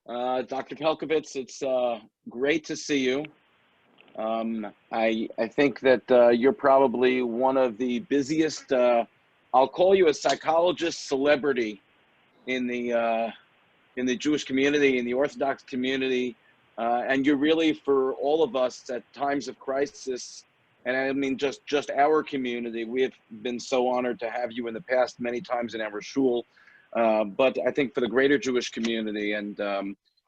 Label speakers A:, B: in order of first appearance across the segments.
A: Dr. Pelcovitz, it's great to see you. I think that you're probably one of the busiest, I'll call you a psychologist celebrity in the Jewish community, in the Orthodox community, and you're really, for all of us at times of crisis, and I mean just our community, we have been so honored to have you in the past many times in our shul, but I think for the greater Jewish community, and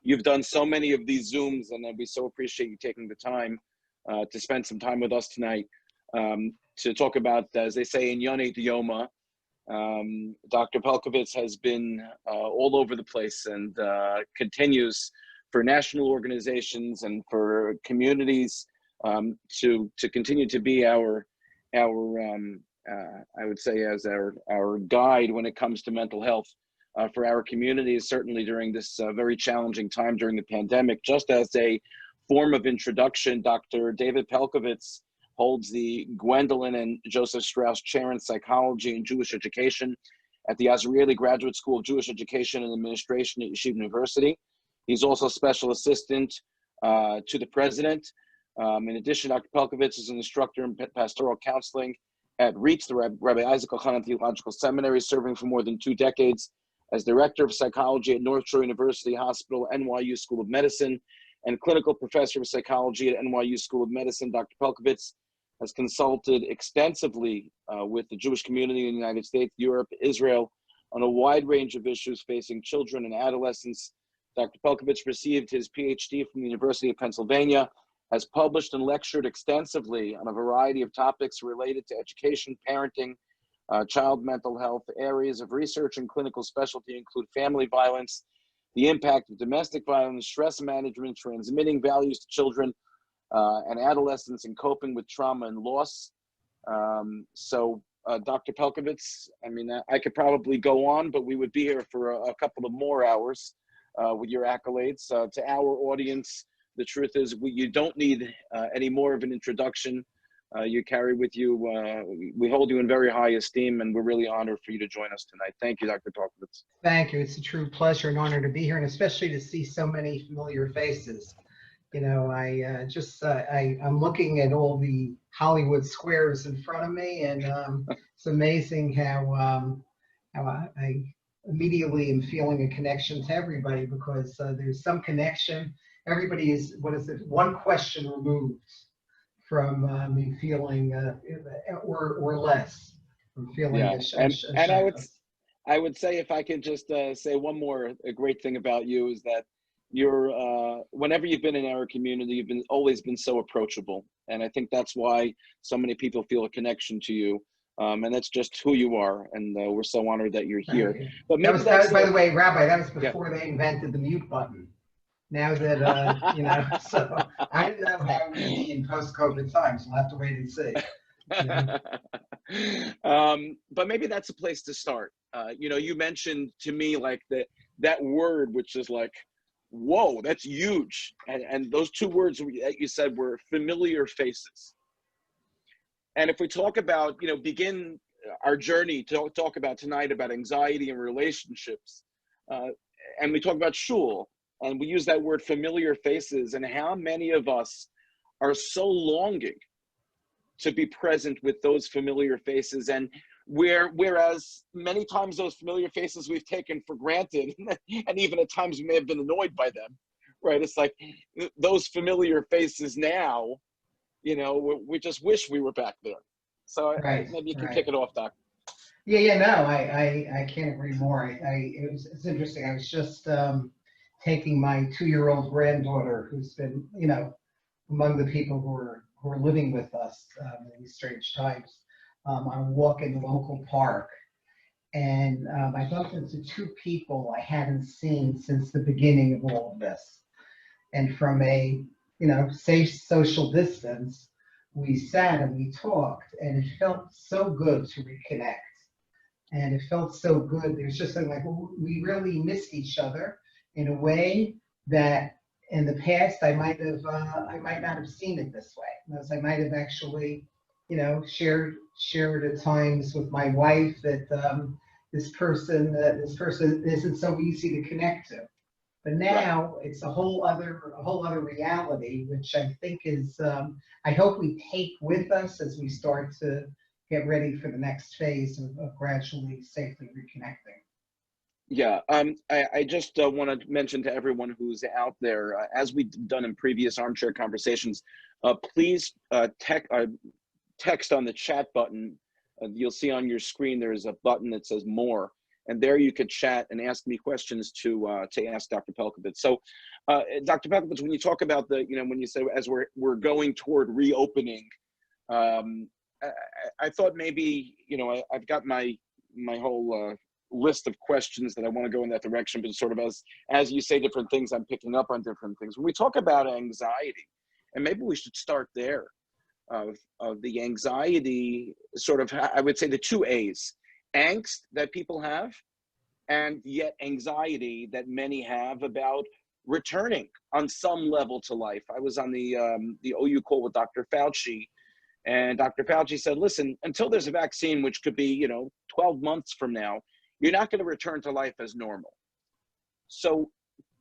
A: you've done so many of these Zooms, and we so appreciate you taking the time to spend some time with us tonight to talk about, as they say in Yonei Dioma. Dr. Pelcovitz has been all over the place and continues for national organizations and for communities to continue to be our I would say as our guide when it comes to mental health for our communities, certainly during this very challenging time during the pandemic. Just as a form of introduction, Dr. David Pelcovitz holds the Gwendolyn and Joseph Strauss Chair in Psychology and Jewish Education at the Azrieli Graduate School of Jewish Education and Administration at Yeshiva University. He's also Special Assistant to the President. In addition, Dr. Pelcovitz is an instructor in pastoral counseling at REACH, the Rabbi Isaac Elchanan Theological Seminary, serving for more than 2 decades as Director of Psychology at North Shore University Hospital, NYU School of Medicine, and Clinical Professor of Psychology at NYU School of Medicine. Dr. Pelcovitz has consulted extensively with the Jewish community in the United States, Europe, Israel, on a wide range of issues facing children and adolescents. Dr. Pelcovitz received his PhD from the University of Pennsylvania, has published and lectured extensively on a variety of topics related to education, parenting, child mental health. Areas of research and clinical specialty include family violence, the impact of domestic violence, stress management, transmitting values to children and adolescents, and coping with trauma and loss. Dr. Pelcovitz, I mean, I could probably go on, but we would be here for a couple of more hours with your accolades. To our audience, the truth is you don't need any more of an introduction. You carry with you, we hold you in very high esteem, and we're really honored for you to join us tonight. Thank you, Dr. Pelcovitz.
B: Thank you. It's a true pleasure and honor to be here, and especially to see so many familiar faces. You know, I'm looking at all the Hollywood squares in front of me, and it's amazing how I immediately am feeling a connection to everybody, because there's some connection. Everybody is, one question removed from me feeling, or less, from feeling
A: I would say, if I could just say one more great thing about you, is that you're, whenever you've been in our community, you've always been so approachable. And I think that's why so many people feel a connection to you. And that's just who you are. And we're so honored that you're here. But maybe
B: that was, by the way, Rabbi, that was before they invented the mute button. Now that, you know, so I don't know how it would be in post-COVID times. We'll have to wait and see. You know?
A: But maybe that's a place to start. You know, you mentioned to me like that word, which is like, whoa, that's huge. And those 2 words that you said were familiar faces. And if we talk about, you know, begin our journey to talk about tonight about anxiety and relationships, and we talk about shul, and we use that word familiar faces, and how many of us are so longing to be present with those familiar faces, and whereas many times those familiar faces we've taken for granted, and even at times we may have been annoyed by them, right? It's like those familiar faces now, you know, we just wish we were back there. So
B: right,
A: maybe you can kick it off, Doc.
B: Yeah, no, I can't agree more. It's interesting. I was just taking my 2-year-old granddaughter, who's been, you know, among the people who are living with us in these strange times, on a walk in the local park. And I bumped into 2 people I hadn't seen since the beginning of all of this. And from a, you know, safe social distance, we sat and we talked, and it felt so good to reconnect. And it felt so good. There's just something like, we really missed each other in a way that in the past I might not have seen it this way. Because I might have actually, you know, shared at times with my wife that this person isn't so easy to connect to. But now it's a whole other reality, which I think is, I hope we take with us as we start to get ready for the next phase of gradually, safely reconnecting.
A: Yeah, I just want to mention to everyone who's out there, as we've done in previous armchair conversations, please text on the chat button. You'll see on your screen there is a button that says more, and there you could chat and ask me questions to ask Dr. Pelcovitz. So, Dr. Pelcovitz, when you talk about the, when you say as we're going toward reopening, I thought maybe, I've got my whole list of questions that I want to go in that direction, but sort of as you say different things, I'm picking up on different things. When we talk about anxiety, and maybe we should start there, of the anxiety, sort of, I would say the two A's, angst that people have, and yet anxiety that many have about returning on some level to life. I was on the OU call with Dr. Fauci, and Dr. Fauci said, listen, until there's a vaccine, which could be, 12 months from now, you're not going to return to life as normal. So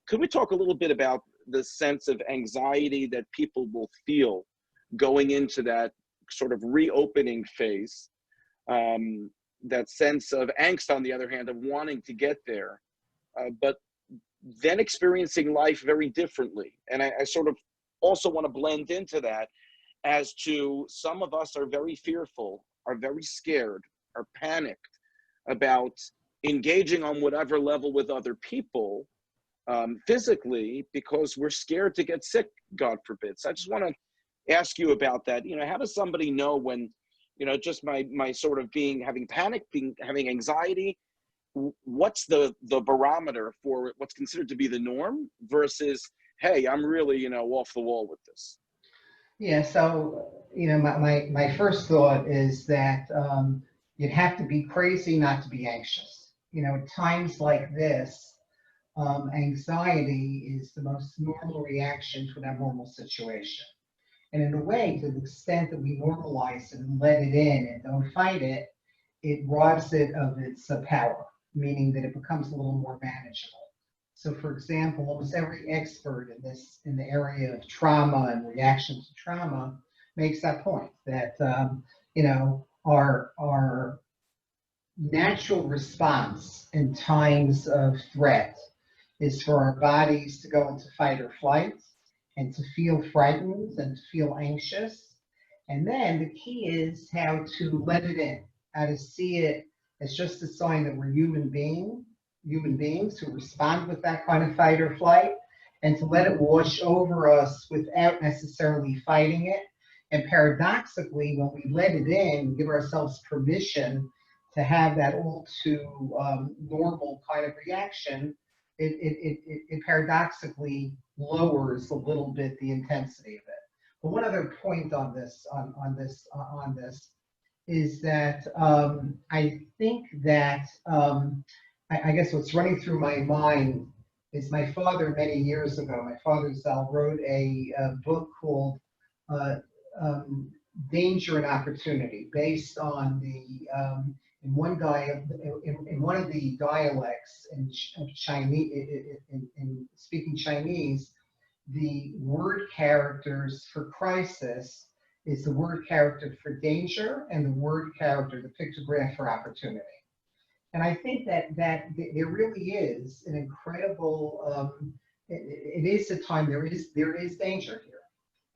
A: could we talk a little bit about the sense of anxiety that people will feel going into that sort of reopening phase? That sense of angst, on the other hand, of wanting to get there, but then experiencing life very differently. And I sort of also want to blend into that as to some of us are very fearful, are very scared, are panicked about engaging on whatever level with other people physically, because we're scared to get sick, God forbid. So I just want to ask you about that. How does somebody know when, just my sort of having panic, having anxiety, what's the barometer for what's considered to be the norm versus, hey, I'm really, off the wall with this?
B: Yeah, so, my first thought is that you'd have to be crazy not to be anxious. At times like this, anxiety is the most normal reaction to an abnormal situation. And in a way, to the extent that we normalize it and let it in and don't fight it, it robs it of its power, meaning that it becomes a little more manageable. So, for example, almost every expert in the area of trauma and reaction to trauma makes that point, that our natural response in times of threat is for our bodies to go into fight or flight and to feel frightened and to feel anxious. And then the key is how to let it in, how to see it as just a sign that we're human beings who respond with that kind of fight or flight, and to let it wash over us without necessarily fighting it. And paradoxically, when we let it in, give ourselves permission to have that all too normal kind of reaction, it paradoxically lowers a little bit the intensity of it. But one other point on this is that I think that I guess what's running through my mind is my father many years ago. My father Zal wrote a book called Danger and Opportunity, based on the in one of the dialects of Chinese, in speaking Chinese, the word characters for crisis is the word character for danger and the word character, the pictograph, for opportunity. And I think that there really is an incredible, it is a time there is danger here.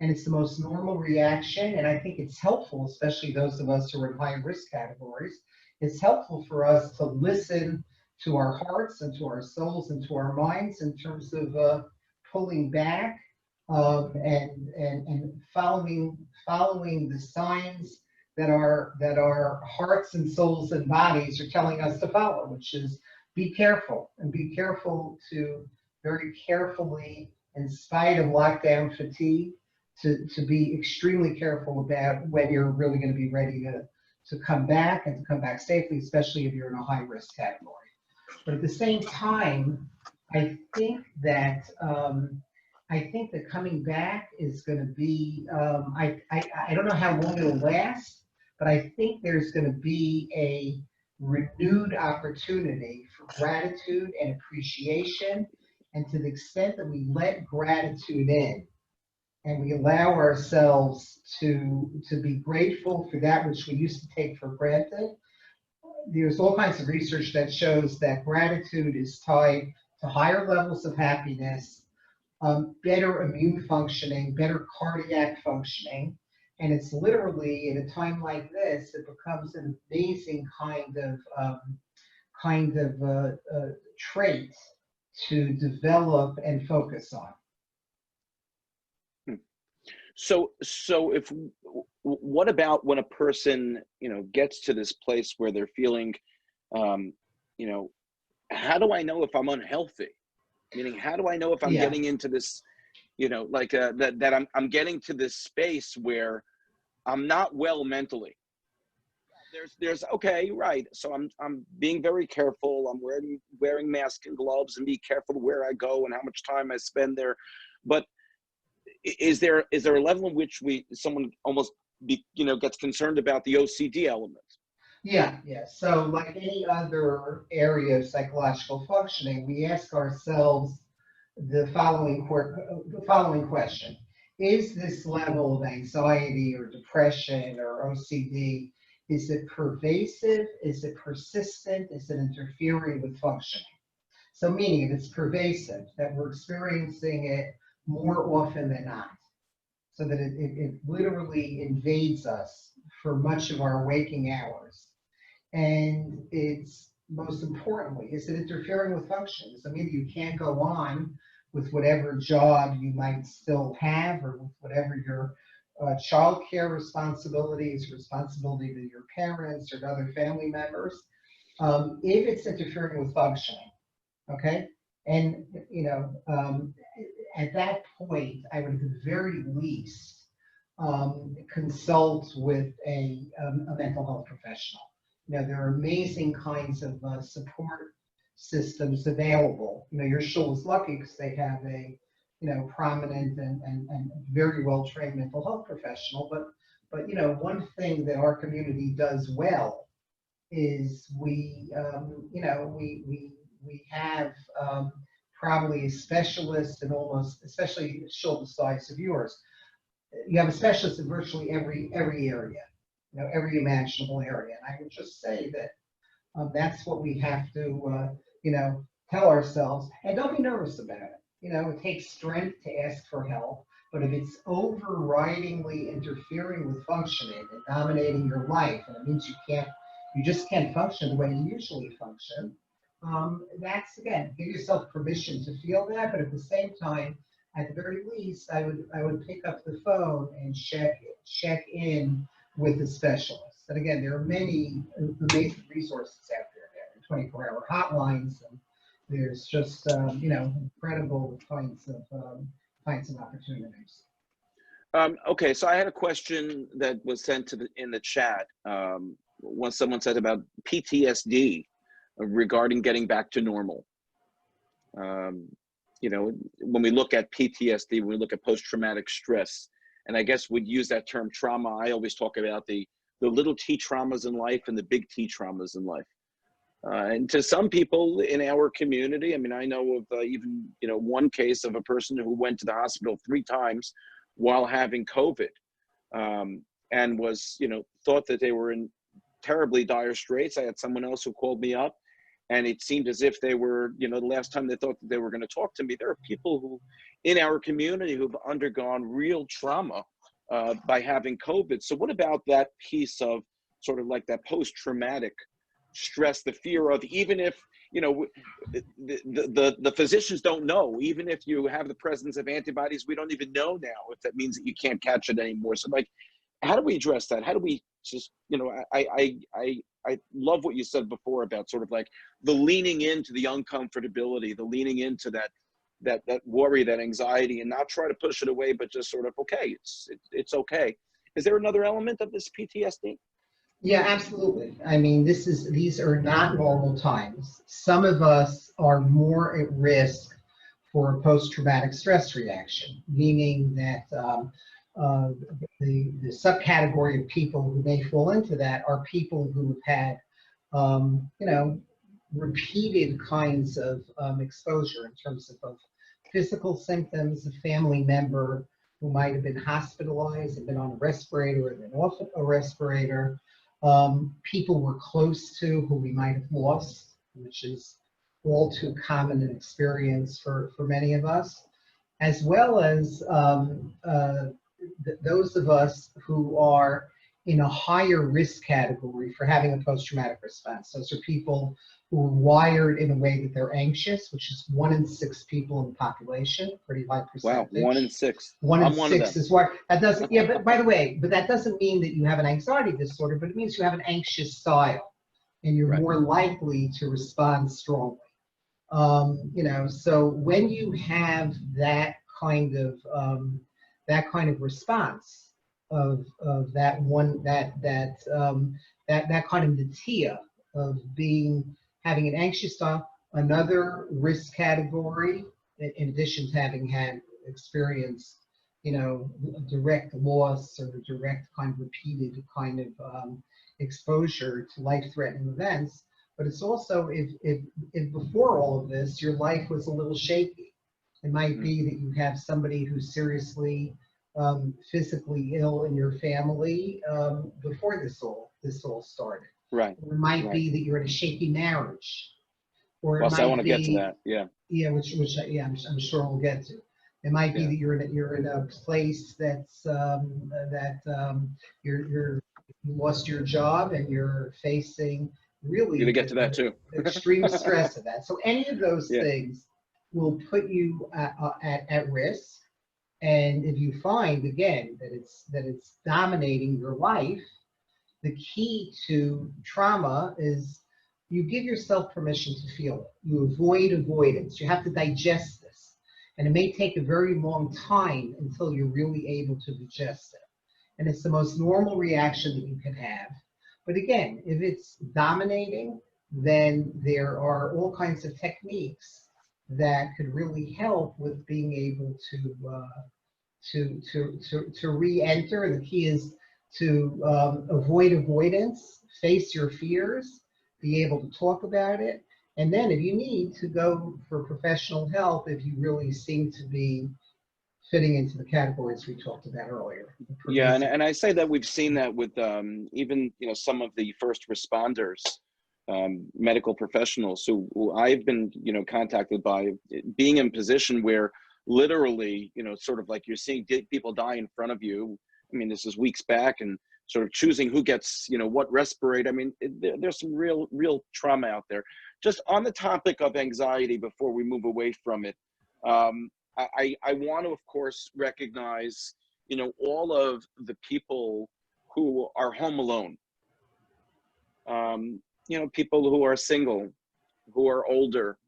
B: And it's the most normal reaction. And I think it's helpful, especially those of us who are in high risk categories, it's helpful for us to listen to our hearts and to our souls and to our minds in terms of pulling back and following the signs that our hearts and souls and bodies are telling us to follow, which is be careful, and be careful to very carefully, in spite of lockdown fatigue, to be extremely careful about when you're really going to be ready to come back, and to come back safely, especially if you're in a high risk category. But at the same time, I think that coming back is going to be, I don't know how long it'll last, but I think there's going to be a renewed opportunity for gratitude and appreciation And to the extent that we let gratitude in and we allow ourselves to be grateful for that which we used to take for granted, there's all kinds of research that shows that gratitude is tied to higher levels of happiness, better immune functioning, better cardiac functioning. And it's literally, in a time like this, it becomes an amazing kind of trait to develop and focus on.
A: So if what about when a person, gets to this place where they're feeling, how do I know if I'm unhealthy? Meaning, how do I know if I'm getting into this, that I'm getting to this space where I'm not well mentally? There's okay, right. So I'm being very careful. I'm wearing masks and gloves and be careful where I go and how much time I spend there. But is there a level in which someone almost gets concerned about the OCD element?
B: Yeah. So like any other area of psychological functioning, we ask ourselves the following question. Is this level of anxiety or depression or OCD, is it pervasive? Is it persistent? Is it interfering with functioning? So meaning if it's pervasive, that we're experiencing it more often than not, so that it literally invades us for much of our waking hours. And it's, most importantly, is it interfering with functions? So maybe you can't go on with whatever job you might still have, or with whatever your child care responsibilities, responsibility to your parents or to other family members, if it's interfering with functioning, okay? And, at that point, I would at the very least consult with a mental health professional. There are amazing kinds of support systems available. Your shul is lucky because they have a, prominent and very well-trained mental health professional. But one thing that our community does well is we have probably a specialist in almost, especially shul the size of yours, you have a specialist in virtually every area, every imaginable area. And I would just say that that's what we have to, tell ourselves, and don't be nervous about it. It takes strength to ask for help, but if it's overridingly interfering with functioning and dominating your life, and it means you just can't function the way you usually function, that's, again, give yourself permission to feel that, but at the same time, at the very least, I would pick up the phone and check in with a specialist. And again, there are many amazing resources out there. There are 24-hour hotlines, and there's just incredible kinds of opportunities.
A: Okay, so I had a question that was sent in the chat. When someone said about PTSD regarding getting back to normal. When we look at PTSD, when we look at post-traumatic stress, and I guess we'd use that term trauma. I always talk about the little T traumas in life and the big T traumas in life. And to some people in our community, I know of even, one case of a person who went to the hospital 3 times while having COVID, and was, thought that they were in terribly dire straits. I had someone else who called me up, and it seemed as if they were, the last time they thought that they were going to talk to me. There are people who, in our community, who've undergone real trauma by having COVID. So what about that piece of sort of like that post-traumatic stress, the fear of, even if, the physicians don't know, even if you have the presence of antibodies, we don't even know now if that means that you can't catch it anymore. So like, how do we address that? How do we just, I love what you said before about sort of like the leaning into the uncomfortability, the leaning into that worry, that anxiety, and not try to push it away, but just sort of, okay, it's okay. Is there another element of this PTSD?
B: Yeah, absolutely. These are not normal times. Some of us are more at risk for a post-traumatic stress reaction, meaning that the subcategory of people who may fall into that are people who have had, repeated kinds of exposure in terms of both physical symptoms, a family member who might have been hospitalized and been on a respirator or been off a respirator, people we're close to who we might have lost, which is all too common an experience for many of us, as well as those of us who are in a higher risk category for having a post-traumatic response. Those are people who are wired in a way that they're anxious, which is 1 in 6 people in the population, pretty high percentage.
A: Wow, 1 in 6.
B: 1 in
A: I'm
B: 6 is what that doesn't. Yeah, but by the way, but that doesn't mean that you have an anxiety disorder. But it means you have an anxious style, and you're more likely to respond strongly. You know, so when you have that kind of response of that kind of natia of having an anxious style, another risk category, in addition to having had experienced, you know, direct loss or direct kind of repeated kind of exposure to life-threatening events. But it's also if before all of this your life was a little shaky. It might be that you have somebody who's seriously physically ill in your family before this all started.
A: Right.
B: Or it might be that you're in a shaky marriage. Or it
A: Well,
B: might
A: so I want to
B: be,
A: get to that. Yeah.
B: Yeah, which I'm sure we'll get to. It might be that you're in a place that's you lost your job and you're facing really
A: You're gonna get to that too.
B: extreme stress of that. So any of those things will put you at risk. And if you find again that it's dominating your life, the key to trauma is you give yourself permission to feel it. You avoid avoidance. You have to digest this. And it may take a very long time until you're really able to digest it. And it's the most normal reaction that you can have. But again, if it's dominating, then there are all kinds of techniques that could really help with being able to re-enter. The key is to avoid avoidance, face your fears, be able to talk about it, and then if you need to go for professional help, if you really seem to be fitting into the categories we talked about earlier.
A: Yeah, and I say that we've seen that with even, you know, some of the first responders, medical professionals who I've been, you know, contacted by, being in a position where literally, you know, sort of like you're seeing people die in front of you. I mean, this is weeks back, and sort of choosing who gets, you know, what respirator. I mean, there's some real trauma out there. Just on the topic of anxiety, before we move away from it, I want to, of course, recognize, you know, all of the people who are home alone. You know, people who are single, who are older,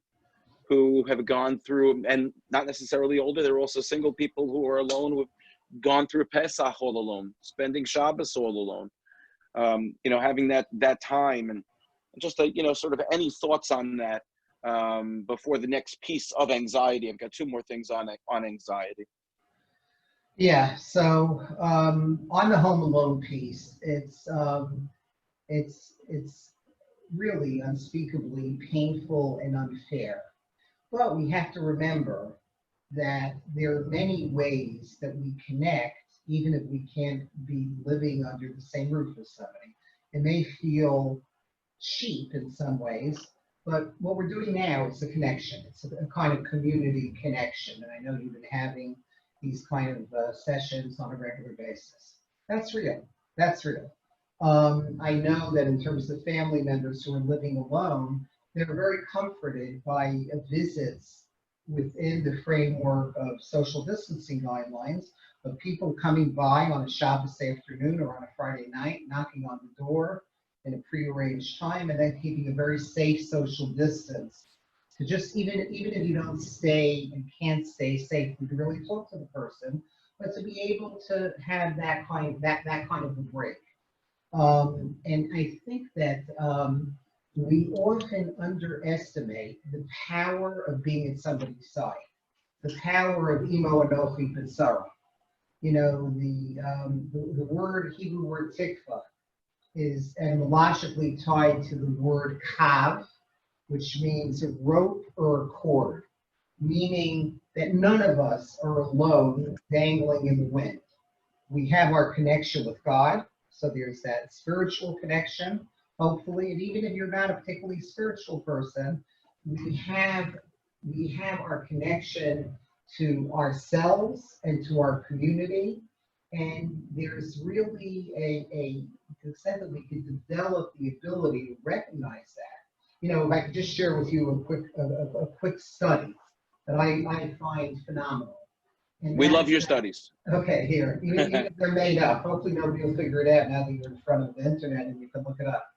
A: who have gone through, and not necessarily older, they're also single people who are alone, who have gone through Pesach all alone, spending Shabbos all alone, you know, having that time, and just, you know, sort of any thoughts on that before the next piece of anxiety. I've got 2 more things on anxiety.
B: Yeah, so on the home alone piece, it's really unspeakably painful and unfair. But we have to remember that there are many ways that we connect, even if we can't be living under the same roof as somebody. It may feel cheap in some ways, but what we're doing now is a connection. It's a kind of community connection. And I know you've been having these kind of sessions on a regular basis. That's real. That's real. I know that in terms of family members who are living alone, they're very comforted by visits within the framework of social distancing guidelines of people coming by on a Shabbos afternoon or on a Friday night, knocking on the door in a prearranged time, and then keeping a very safe social distance to just, even if you don't stay and can't stay safely, to really talk to the person, but to be able to have that kind of a break. And I think that we often underestimate the power of being at somebody's side, the power of imo anochi b'tzara. You know, the Hebrew word tikva is etymologically tied to the word kav, which means a rope or a cord, meaning that none of us are alone dangling in the wind. We have our connection with God, so there's that spiritual connection, hopefully, and even if you're not a particularly spiritual person, we have our connection to ourselves and to our community, and there's really to the extent that we can develop the ability to recognize that. You know, if I could just share with you a quick study that I find phenomenal. And
A: We love your studies.
B: Okay, here, even if they're made up, hopefully nobody will figure it out now that you're in front of the internet and you can look it up.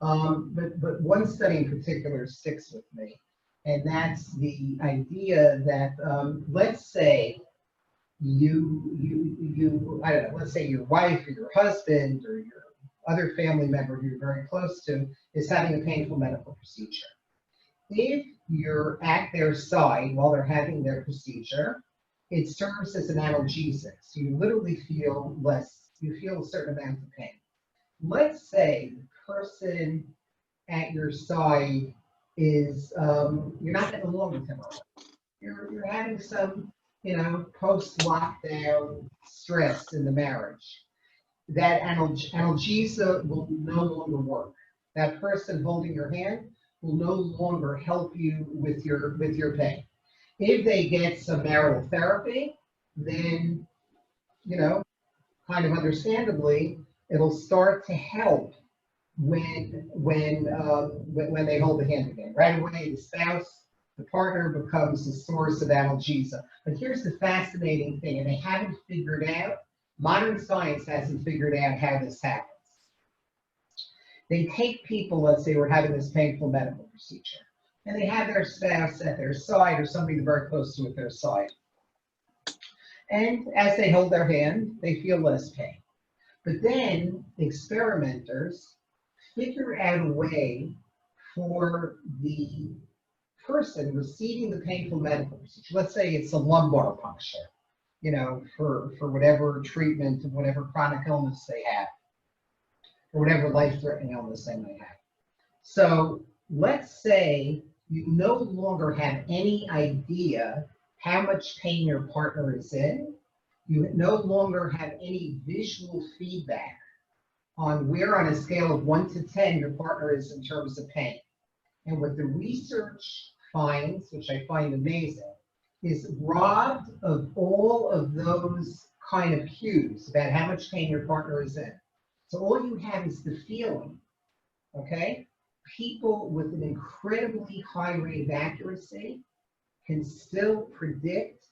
B: But one study in particular sticks with me, and that's the idea that let's say I don't know, let's say your wife or your husband or your other family member who you're very close to is having a painful medical procedure. If you're at their side while they're having their procedure, it serves as an analgesic. So you literally feel you feel a certain amount of pain. Let's say the person at your side is, you're not getting along with him. You're having some, post-lockdown stress in the marriage. That analgesia will no longer work. That person holding your hand will no longer help you with your pain. If they get some marital therapy, then, kind of understandably, it'll start to help when they hold the hand again. Right away, the spouse, the partner becomes the source of analgesia. But here's the fascinating thing, and they haven't figured out, modern science hasn't figured out how this happens. They take people, let's say we're having this painful medical procedure, and they have their spouse at their side or somebody very close to at their side. And as they hold their hand, they feel less pain. But then experimenters figure out a way for the person receiving the painful medical procedure, let's say it's a lumbar puncture, for whatever treatment of whatever chronic illness they have, or whatever life-threatening illness they may have. So let's say you no longer have any idea how much pain your partner is in. You no longer have any visual feedback on where on a scale of 1 to 10 your partner is in terms of pain. And what the research finds, which I find amazing, is robbed of all of those kind of cues about how much pain your partner is in. So all you have is the feeling, okay? People with an incredibly high rate of accuracy can still predict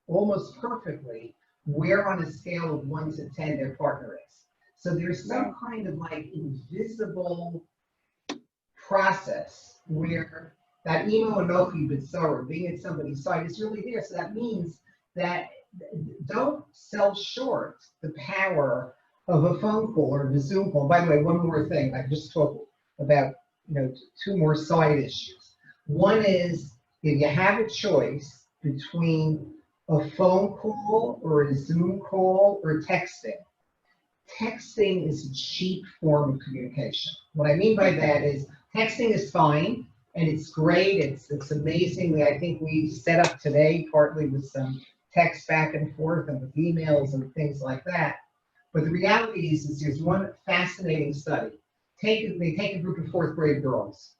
B: almost perfectly where on a scale of 1 to 10 their partner is. So there's some kind of invisible process where that emo enochi b'tzara, being at somebody's side, is really there. So that means that don't sell short the power of a phone call or a Zoom call. By the way, one more thing. I just talked about, two more side issues. One is if you have a choice between a phone call or a Zoom call or texting, texting is a cheap form of communication. What I mean by that is texting is fine and it's great. It's amazing. I think we set up today partly with some text back and forth and with emails and things like that. But the reality is there's one fascinating study. They take a group of 4th grade girls,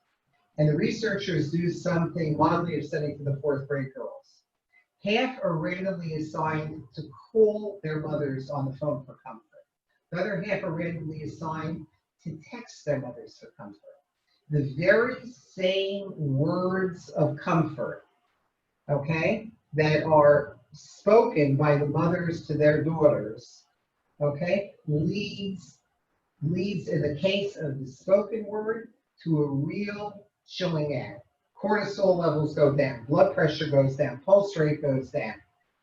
B: and the researchers do something wildly upsetting to the 4th grade girls. Half are randomly assigned to call their mothers on the phone for comfort. The other half are randomly assigned to text their mothers for comfort. The very same words of comfort, okay, that are spoken by the mothers to their daughters, okay, leads in the case of the spoken word to a real chilling out. Cortisol levels go down, blood pressure goes down, pulse rate goes down.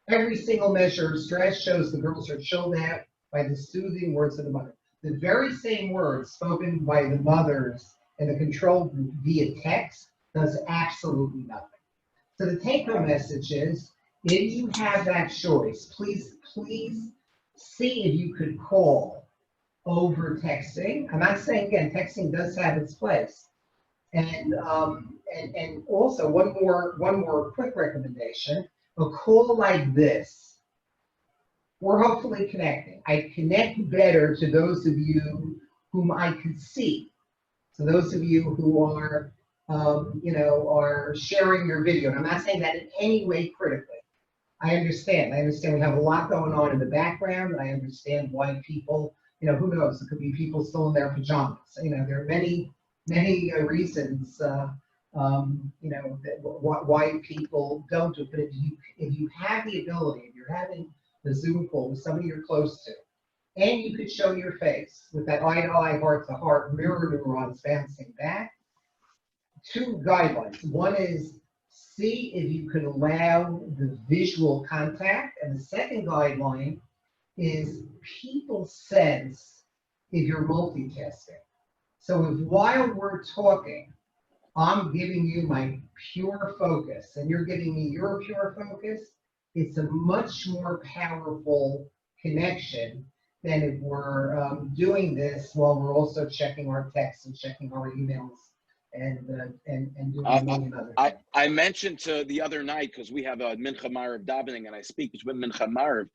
B: Every single measure of stress shows the girls are chilled out by the soothing words of the mother. The very same words spoken by the mothers in the control group via text does absolutely nothing. So the take-home message is, if you have that choice, please see if you could call over texting. I'm not saying, again, texting does have its place. And and also one more quick recommendation. A call like this, we're hopefully connecting. I connect better to those of you whom I can see. So those of you who are, are sharing your video, and I'm not saying that in any way critically. I understand we have a lot going on in the background, and I understand why people, who knows, it could be people still in their pajamas. There are many reasons, why people don't do it. But if you have the ability, if you're having the Zoom call with somebody you're close to, and you could show your face with that eye-to-eye, heart-to-heart, mirror neurons bouncing back, 2 guidelines. One is see if you could allow the visual contact, and the second guideline is people sense if you're multitasking. So if while we're talking, I'm giving you my pure focus and you're giving me your pure focus, it's a much more powerful connection than if we're doing this while we're also checking our texts and checking our emails and doing a million other things.
A: I mentioned to the other night, because we have a Mincha Marav davening and I speak between Mincha Marav,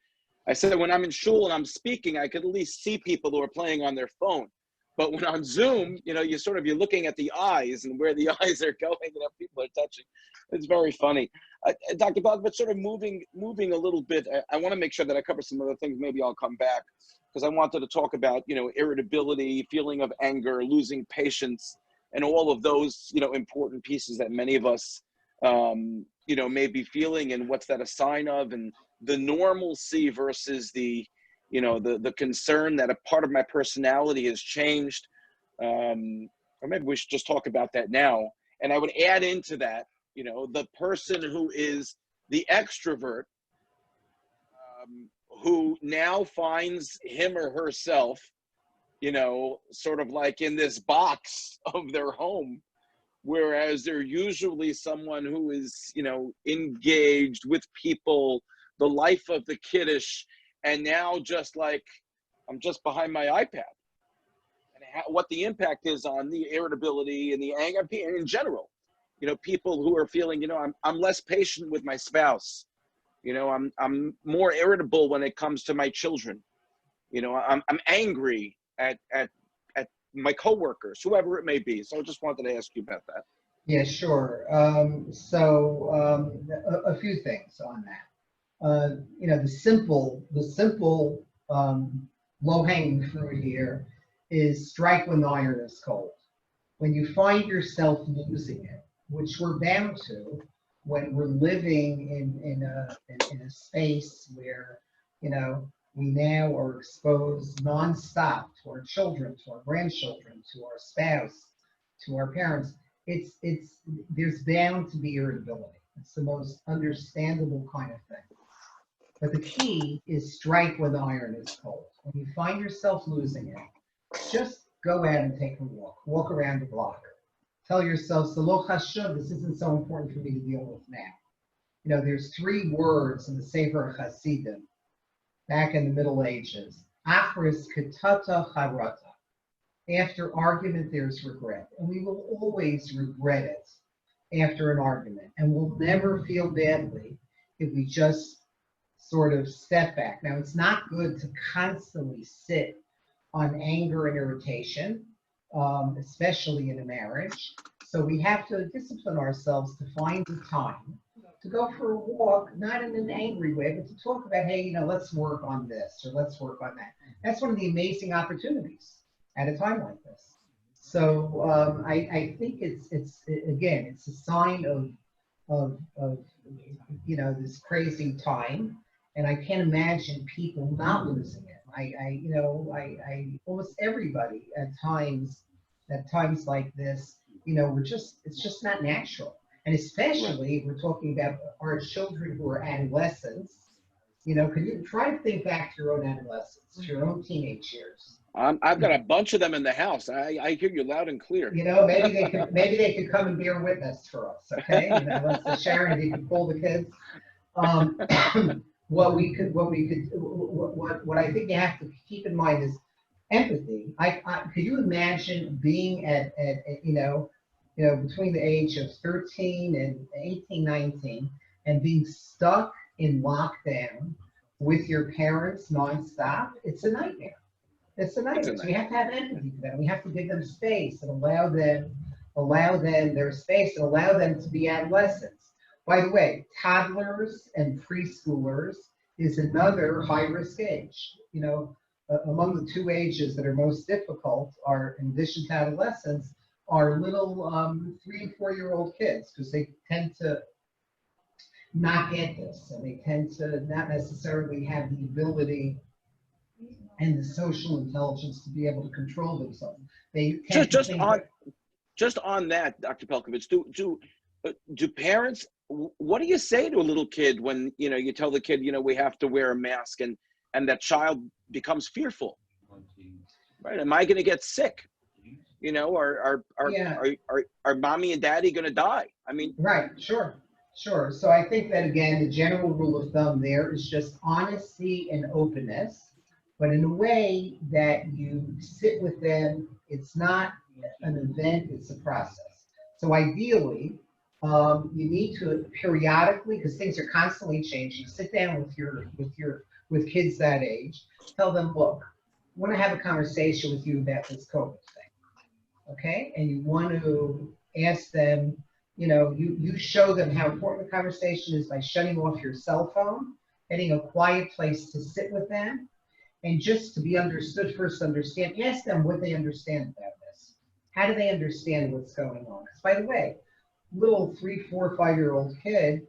A: I said when I'm in shul and I'm speaking, I could at least see people who are playing on their phone. But when on Zoom, you're looking at the eyes and where the eyes are going, people are touching. It's very funny. Dr. Bob, but sort of moving a little bit, I want to make sure that I cover some other things. Maybe I'll come back because I wanted to talk about, irritability, feeling of anger, losing patience, and all of those, important pieces that many of us, may be feeling, and what's that a sign of, and the normalcy versus the concern that a part of my personality has changed. Or maybe we should just talk about that now. And I would add into that, the person who is the extrovert, who now finds him or herself, sort of like in this box of their home, whereas they're usually someone who is, engaged with people, the life of the kiddush, and now just like, I'm just behind my iPad. And what the impact is on the irritability and the anger, and in general, people who are feeling, I'm less patient with my spouse. I'm more irritable when it comes to my children. I'm angry at my coworkers, whoever it may be. So I just wanted to ask you about that.
B: Yeah, sure. A few things on that. The simple low-hanging fruit here is strike when the iron is cold. When you find yourself losing it, which we're bound to when we're living in a space where, we now are exposed nonstop to our children, to our grandchildren, to our spouse, to our parents, there's bound to be irritability. It's the most understandable kind of thing. But the key is strike when the iron is cold. When you find yourself losing it, just go out and take a walk around the block. Tell yourself, "Lo chashuv, this isn't so important for me to deal with now." There's 3 words in the Sefer Hasidim back in the Middle Ages. Achris ketata charata. After argument, there's regret. And we will always regret it after an argument. And we'll never feel badly if we just sort of step back. Now, it's not good to constantly sit on anger and irritation, especially in a marriage. So we have to discipline ourselves to find the time to go for a walk, not in an angry way, but to talk about, hey, let's work on this or let's work on that. That's one of the amazing opportunities at a time like this. So I think it's a sign of this crazy time, and I can't imagine people not losing it. I almost everybody at times like this, it's just not natural. And especially if we're talking about our children who are adolescents, can you try to think back to your own adolescence, to your own teenage years?
A: I've got a bunch of them in the house. I hear you loud and clear.
B: Maybe they could come and bear witness for us. Okay, Sharon, if you could pull the kids. What I think you have to keep in mind is empathy. Could you imagine being at you know, between the age of 13 and 18, 19, and being stuck in lockdown with your parents nonstop, it's a nightmare. It's a
A: It's a
B: nightmare. So we
A: night.
B: have to have empathy for them. We have to give them space and allow them their space and allow them to be adolescents. By the way, toddlers and preschoolers is another high risk age. You know, among the two ages that are most difficult are, in addition to adolescents, are little 3 and 4 year old kids, because they tend to not get this, and they tend to not necessarily have the ability and the social intelligence to be able to control themselves. They tend
A: Just
B: to
A: just
B: think
A: on
B: that,
A: just on that, Dr. Pelcovitz, do parents, what do you say to a little kid when, you know, you tell the kid, you know, we have to wear a mask, and that child becomes fearful, right? Am I going to get sick? You know,
B: yeah,
A: are mommy and daddy going to die? I mean,
B: right, sure, sure. So I think that again, the general rule of thumb there is just honesty and openness, but in a way that you sit with them. It's not an event, it's a process. So ideally, you need to periodically, because things are constantly changing, sit down with kids that age, tell them, look, I want to have a conversation with you about this COVID thing, okay? And you want to ask them, you know, you show them how important the conversation is by shutting off your cell phone, getting a quiet place to sit with them, and just to be understood, first understand, ask them what they understand about this. How do they understand what's going on? Because by the way, little 3, 4, 5 year old kid,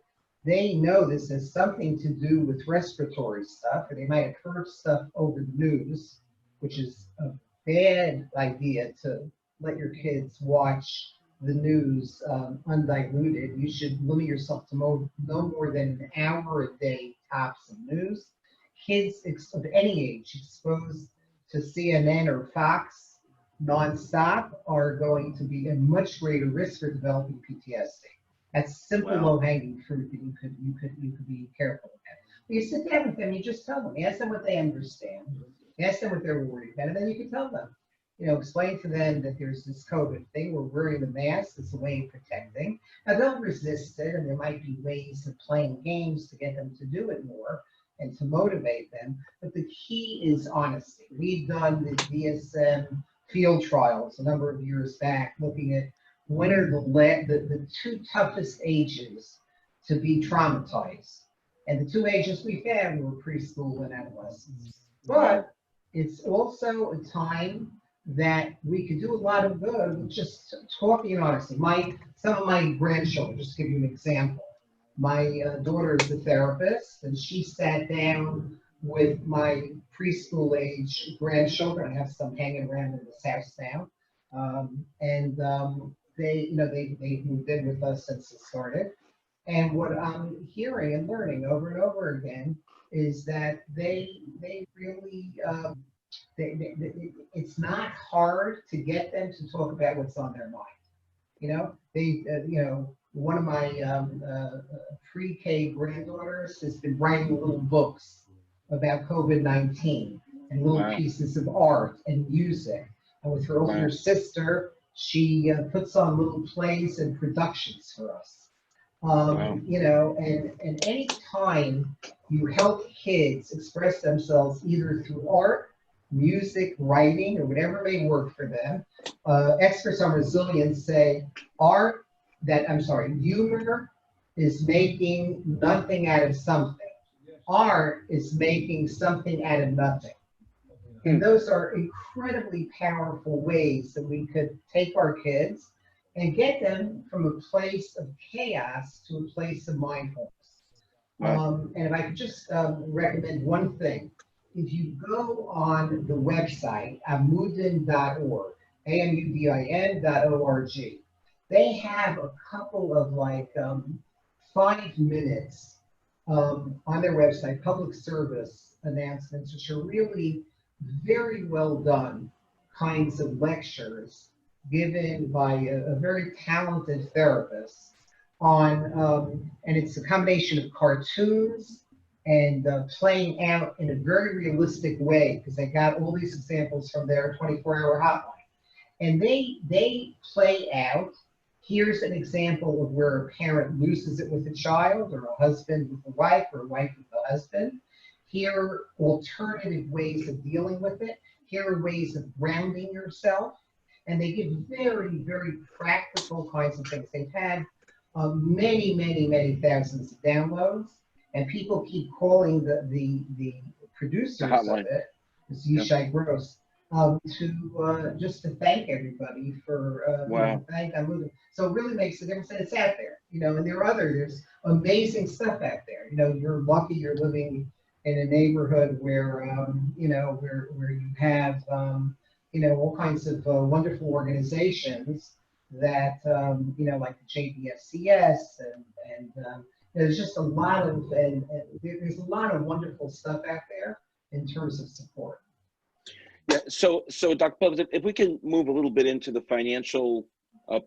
B: they know this has something to do with respiratory stuff, or they might have heard stuff over the news, which is a bad idea to let your kids watch the news undiluted. You should limit yourself to no more than an hour a day tops of news. Kids of any age exposed to CNN or Fox nonstop are going to be at much greater risk for developing PTSD. That's simple,
A: wow.
B: low-hanging fruit that you could be careful about. When you sit down with them, you just tell them, ask them what they understand, ask them what they're worried about, and then you can tell them. You know, explain to them that there's this COVID thing. We're wearing the mask. It's a way of protecting. Now they'll resist it, and there might be ways of playing games to get them to do it more and to motivate them. But the key is honesty. We've done the DSM field trials a number of years back, looking at what are the two toughest ages to be traumatized. And the two ages we found were preschool and adolescents. But it's also a time that we could do a lot of good with just talking honestly. Some of my grandchildren, just to give you an example, my daughter is a therapist, and she sat down with my preschool age grandchildren. I have some hanging around in this house now, and they moved in with us since it started. And what I'm hearing and learning over and over again is that they really it's not hard to get them to talk about what's on their mind. You know, one of my pre-K granddaughters has been writing little books about COVID-19 and little
A: Wow.
B: pieces of art and music. And with her older
A: Wow.
B: sister, she puts on little plays and productions for us.
A: Wow.
B: You know, and any time you help kids express themselves either through art, music, writing, or whatever may work for them, experts on resilience say humor is making nothing out of something. Art is making something out of nothing. And those are incredibly powerful ways that we could take our kids and get them from a place of chaos to a place of mindfulness.
A: Wow.
B: And if I could just recommend one thing, if you go on the website, amudin.org, amudin.org, they have a couple of 5 minutes on their website, public service announcements, which are really very well done kinds of lectures given by a very talented therapist on, and it's a combination of cartoons and playing out in a very realistic way, because they got all these examples from their 24-hour hotline. And they play out Here's an example of where a parent loses it with a child, or a husband with a wife, or a wife with a husband. Here are alternative ways of dealing with it. Here are ways of grounding yourself. And they give very, very practical kinds of things. They've had many, many, many thousands of downloads, and people keep calling the producers of it, this Yishai Gross, to just to thank everybody for thank them. So it really makes a difference, and it's out there, and there's amazing stuff out there. You're lucky you're living in a neighborhood where where you have all kinds of wonderful organizations that like the JBFCS and there's just a lot of there's a lot of wonderful stuff out there in terms of support.
A: Yeah. So Dr. Pelcovitz, if we can move a little bit into the financial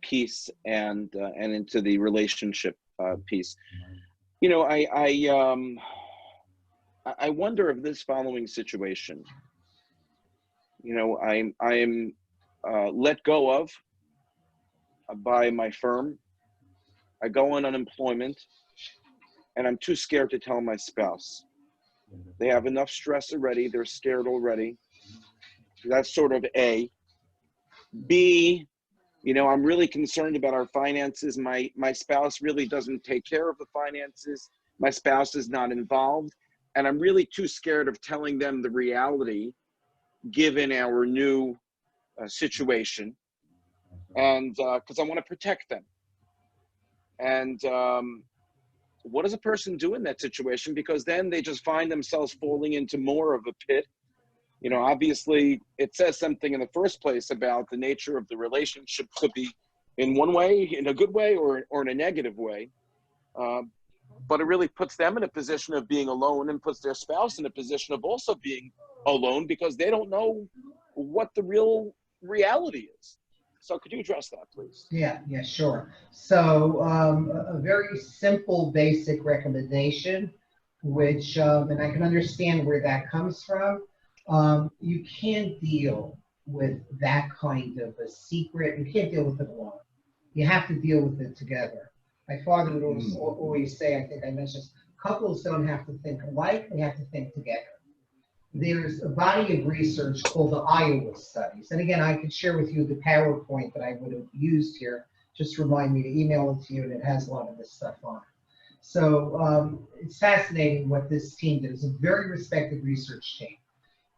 A: piece and into the relationship piece, I wonder if this following situation, I am let go of by my firm. I go on unemployment, and I'm too scared to tell my spouse. They have enough stress already. They're scared already. That's sort of A. B, I'm really concerned about our finances. My spouse really doesn't take care of the finances. My spouse is not involved. And I'm really too scared of telling them the reality given our new situation. And because I want to protect them. And what does a person do in that situation? Because then they just find themselves falling into more of a pit. Obviously it says something in the first place about the nature of the relationship. Could be in one way, in a good way, or in a negative way. But it really puts them in a position of being alone, and puts their spouse in a position of also being alone, because they don't know what the real reality is. So could you address that, please?
B: Yeah, sure. So a very simple, basic recommendation, which, and I can understand where that comes from. You can't deal with that kind of a secret. You can't deal with it alone. You have to deal with it together. My father would always say, I think I mentioned this, couples don't have to think alike, they have to think together. There's a body of research called the Iowa studies. And again, I could share with you the PowerPoint that I would have used here. Just remind me to email it to you, and it has a lot of this stuff on it. So it's fascinating what this team did. It's a very respected research team.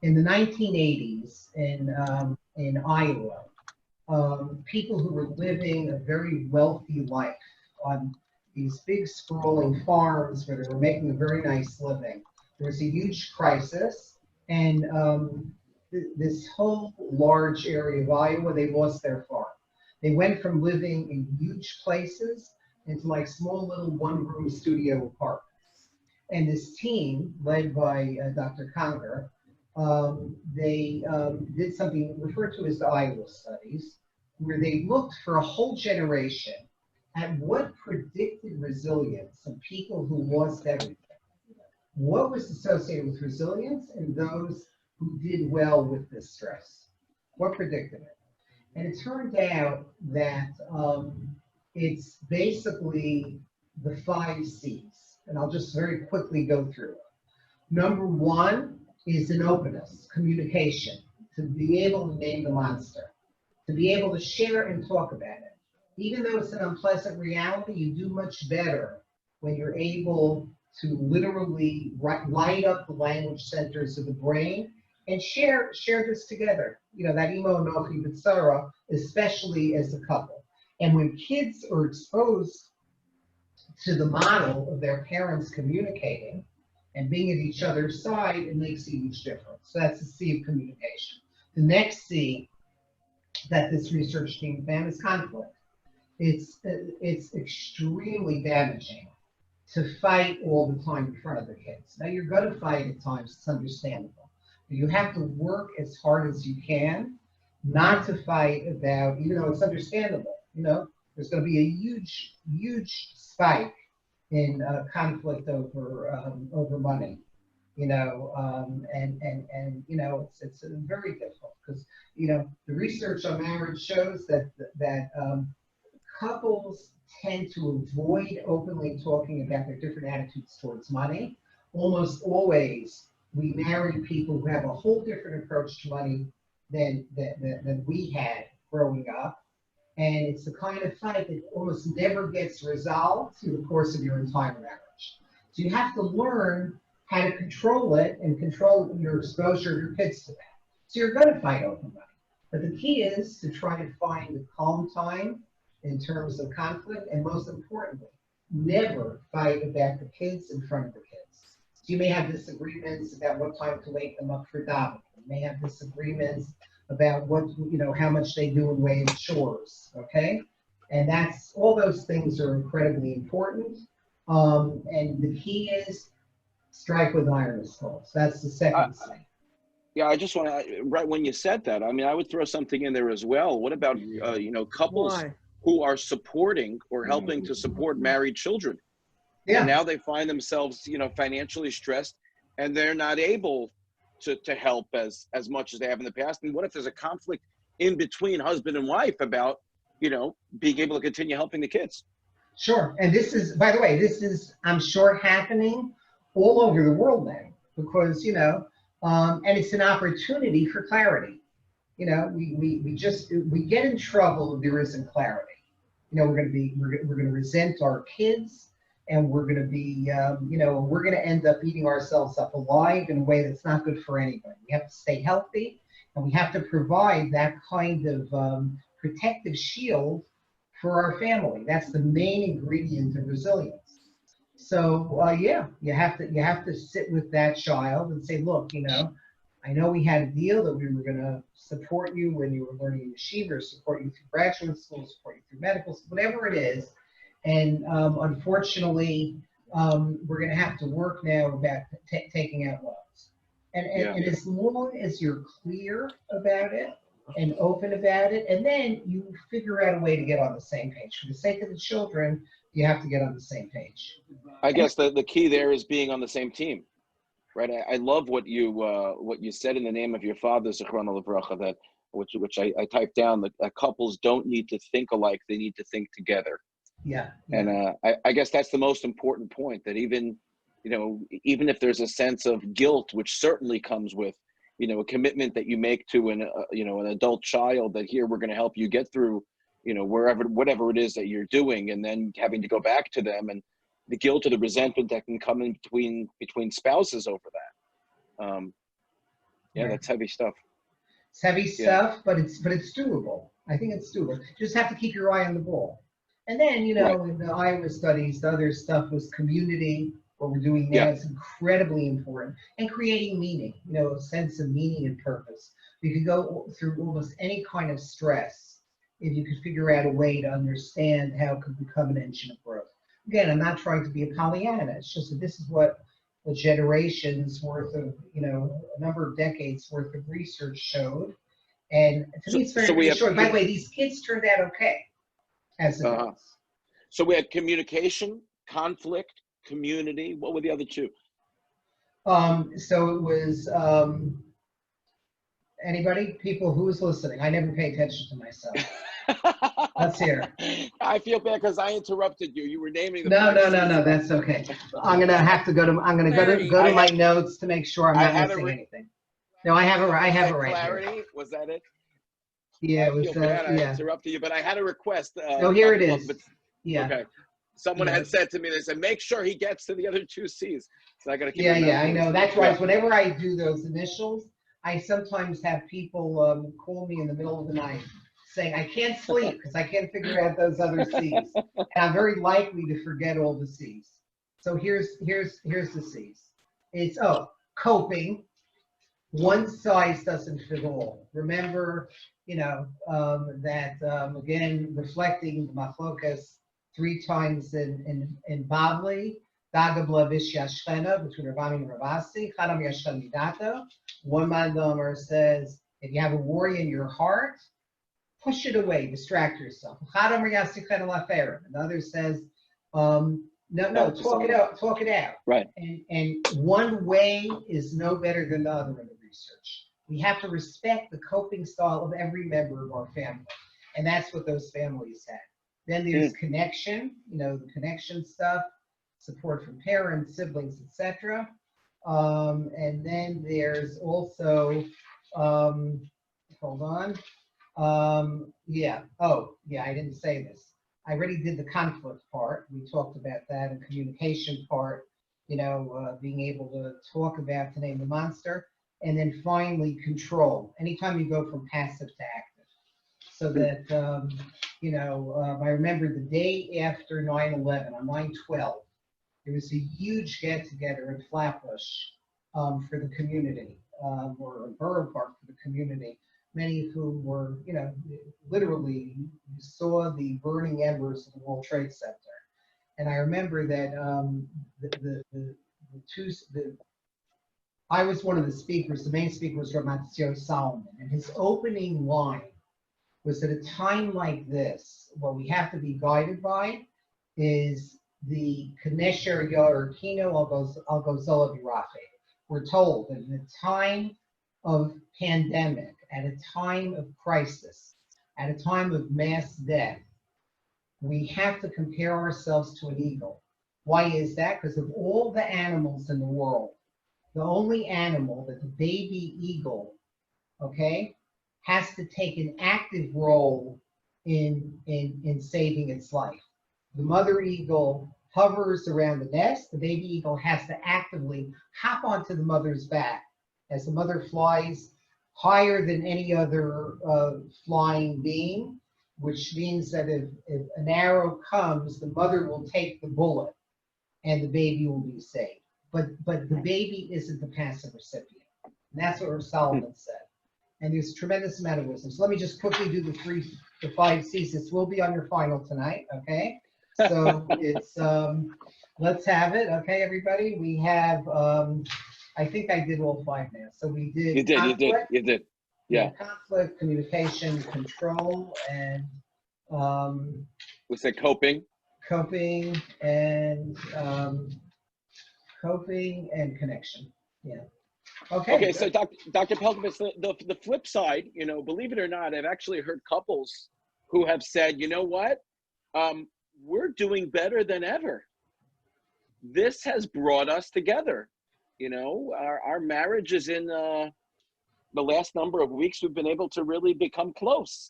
B: In the 1980s in Iowa, people who were living a very wealthy life on these big sprawling farms where they were making a very nice living, there was a huge crisis, and this whole large area of Iowa, they lost their farm. They went from living in huge places into like small little one-room studio apartments. And this team, led by Dr. Conger, they did something referred to as the Iowa studies, where they looked for a whole generation at what predicted resilience of people who lost everything. What was associated with resilience and those who did well with this stress? What predicted it? And it turned out that it's basically the 5 C's. And I'll just very quickly go through it. Number 1 is an openness, communication, to be able to name the monster, to be able to share and talk about it. Even though it's an unpleasant reality, you do much better when you're able to literally light up the language centers of the brain and share this together. That emo nochi b'tzara, especially as a couple. And when kids are exposed to the model of their parents communicating and being at each other's side, it makes a huge difference. So that's the C of communication. The next C that this research team found is conflict. It's extremely damaging to fight all the time in front of the kids. Now, you're going to fight at times, it's understandable. But you have to work as hard as you can not to fight about, even though it's understandable, there's going to be a huge, huge spike in conflict over money, it's very difficult because, the research on marriage shows that couples tend to avoid openly talking about their different attitudes towards money. Almost always, we marry people who have a whole different approach to money than we had growing up. And it's the kind of fight that almost never gets resolved through the course of your entire marriage. So you have to learn how to control it and control your exposure of your kids to that. So you're going to fight over money. But the key is to try to find a calm time in terms of conflict, and most importantly, never fight about the kids in front of the kids. So you may have disagreements about what time to wake them up for davening. You may have disagreements about how much they do in way of chores, okay? And that's, all those things are incredibly important. And the key is strike with iron, is called. So that's the second thing.
A: Yeah, I just want to, right when you said that, I mean, I would throw something in there as well. What about, couples who are supporting or helping to support married children?
B: Yeah.
A: And now they find themselves, financially stressed, and they're not able to help as much as they have in the past. And what if there's a conflict in between husband and wife about, being able to continue helping the kids?
B: Sure. And this is, by the way, I'm sure, happening all over the world now, because, and it's an opportunity for clarity. We get in trouble if there isn't clarity. We're going to resent our kids, and we're going to be, we're going to end up eating ourselves up alive in a way that's not good for anybody. We have to stay healthy, and we have to provide that kind of protective shield for our family. That's the main ingredient of resilience. So you have to sit with that child and say, look, I know we had a deal that we were going to support you when you were learning yeshiva, support you through graduate school, support you through medical school, whatever it is. And unfortunately, we're going to have to work now about taking out loans. And as long as you're clear about it and open about it, and then you figure out a way to get on the same page. For the sake of the children, you have to get on the same page.
A: I guess the key there is being on the same team, right? I love what you said in the name of your father, Zichrono Livracha, that which I typed down, that couples don't need to think alike; they need to think together.
B: Yeah.
A: And I guess that's the most important point, that even if there's a sense of guilt, which certainly comes with, a commitment that you make to an adult child, that here, we're going to help you get through, whatever it is that you're doing, and then having to go back to them, and the guilt or the resentment that can come in between spouses over that. That's heavy stuff.
B: It's heavy stuff, but it's doable. I think it's doable. You just have to keep your eye on the ball. And then, in the Iowa studies, the other stuff was community. What we're doing now is incredibly important. And creating meaning, a sense of meaning and purpose. We could go through almost any kind of stress if you could figure out a way to understand how it could become an engine of growth. Again, I'm not trying to be a Pollyanna. It's just that this is what a generation's worth of, a number of decades worth of research showed. And to me, it's very short. By the way, these kids turned out okay as adults.
A: So we had communication, conflict, community. What were the other two?
B: So it was people who's listening. I never pay attention to myself. Let's hear.
A: I feel bad because I interrupted you. You were naming the
B: No, that's okay. I'm gonna have to go to my notes to make sure I'm not missing anything. No, I have it right
A: clarity
B: here.
A: Was that it?
B: Yeah, it was.
A: I interrupted you, but I had a request.
B: Here it is. Yeah.
A: Okay. Someone had said to me, they said, make sure he gets to the other two C's. So I got to keep.
B: Yeah, I know. That's right. Whenever I do those initials, I sometimes have people call me in the middle of the night saying, I can't sleep because I can't figure out those other C's. And I'm very likely to forget all the C's. So here's the C's. It's coping. One size doesn't fit all. Remember, that again, reflecting the machlokas 3 times in Bavli, Dagabla Vishyashchena, between Ravami and Ravasi, Chadam Yashchem Midato. One Mandomer says, if you have a worry in your heart, push it away, distract yourself. Chadam Yashchem Laferim. Another says, no, talk it out.
A: Right.
B: And one way is no better than the other in the research. We have to respect the coping style of every member of our family. And that's what those families had. Then there's connection, the connection stuff, support from parents, siblings, etc. And then there's also, hold on. Yeah. Oh, yeah, I didn't say this. I already did the conflict part. We talked about that, and communication part, being able to talk about, to name the monster. And then finally, control. Anytime you go from passive to active. So that, I remember the day after 9/11, on 9/12, there was a huge get-together in Flatbush for the community, or a borough park for the community, many of whom were, literally, you saw the burning embers of the World Trade Center. And I remember that I was one of the speakers. The main speaker was Rabbi Solomon, and his opening line was, at a time like this, what we have to be guided by is the Kanesher Yor Kino Al Gozola Birafe. We're told that in a time of pandemic, at a time of crisis, at a time of mass death, we have to compare ourselves to an eagle. Why is that? Because of all the animals in the world, the only animal that the baby eagle, has to take an active role in saving its life. The mother eagle hovers around the nest. The baby eagle has to actively hop onto the mother's back as the mother flies higher than any other flying being, which means that if an arrow comes, the mother will take the bullet and the baby will be saved. But the baby isn't the passive recipient. And that's what Solomon said. And there's a tremendous amount of wisdom. So let me just quickly do the 5 C's. This will be on your final tonight, okay? So it's, let's have it, okay, everybody? We have, I think I did all 5 now. So we did
A: You did. Yeah.
B: Conflict, communication, control, and
A: we said coping.
B: Coping and connection. Yeah. Okay,
A: so Dr. Pelcovitz, the flip side, believe it or not, I've actually heard couples who have said, you know what, we're doing better than ever. This has brought us together. Our marriage is in the last number of weeks, we've been able to really become close.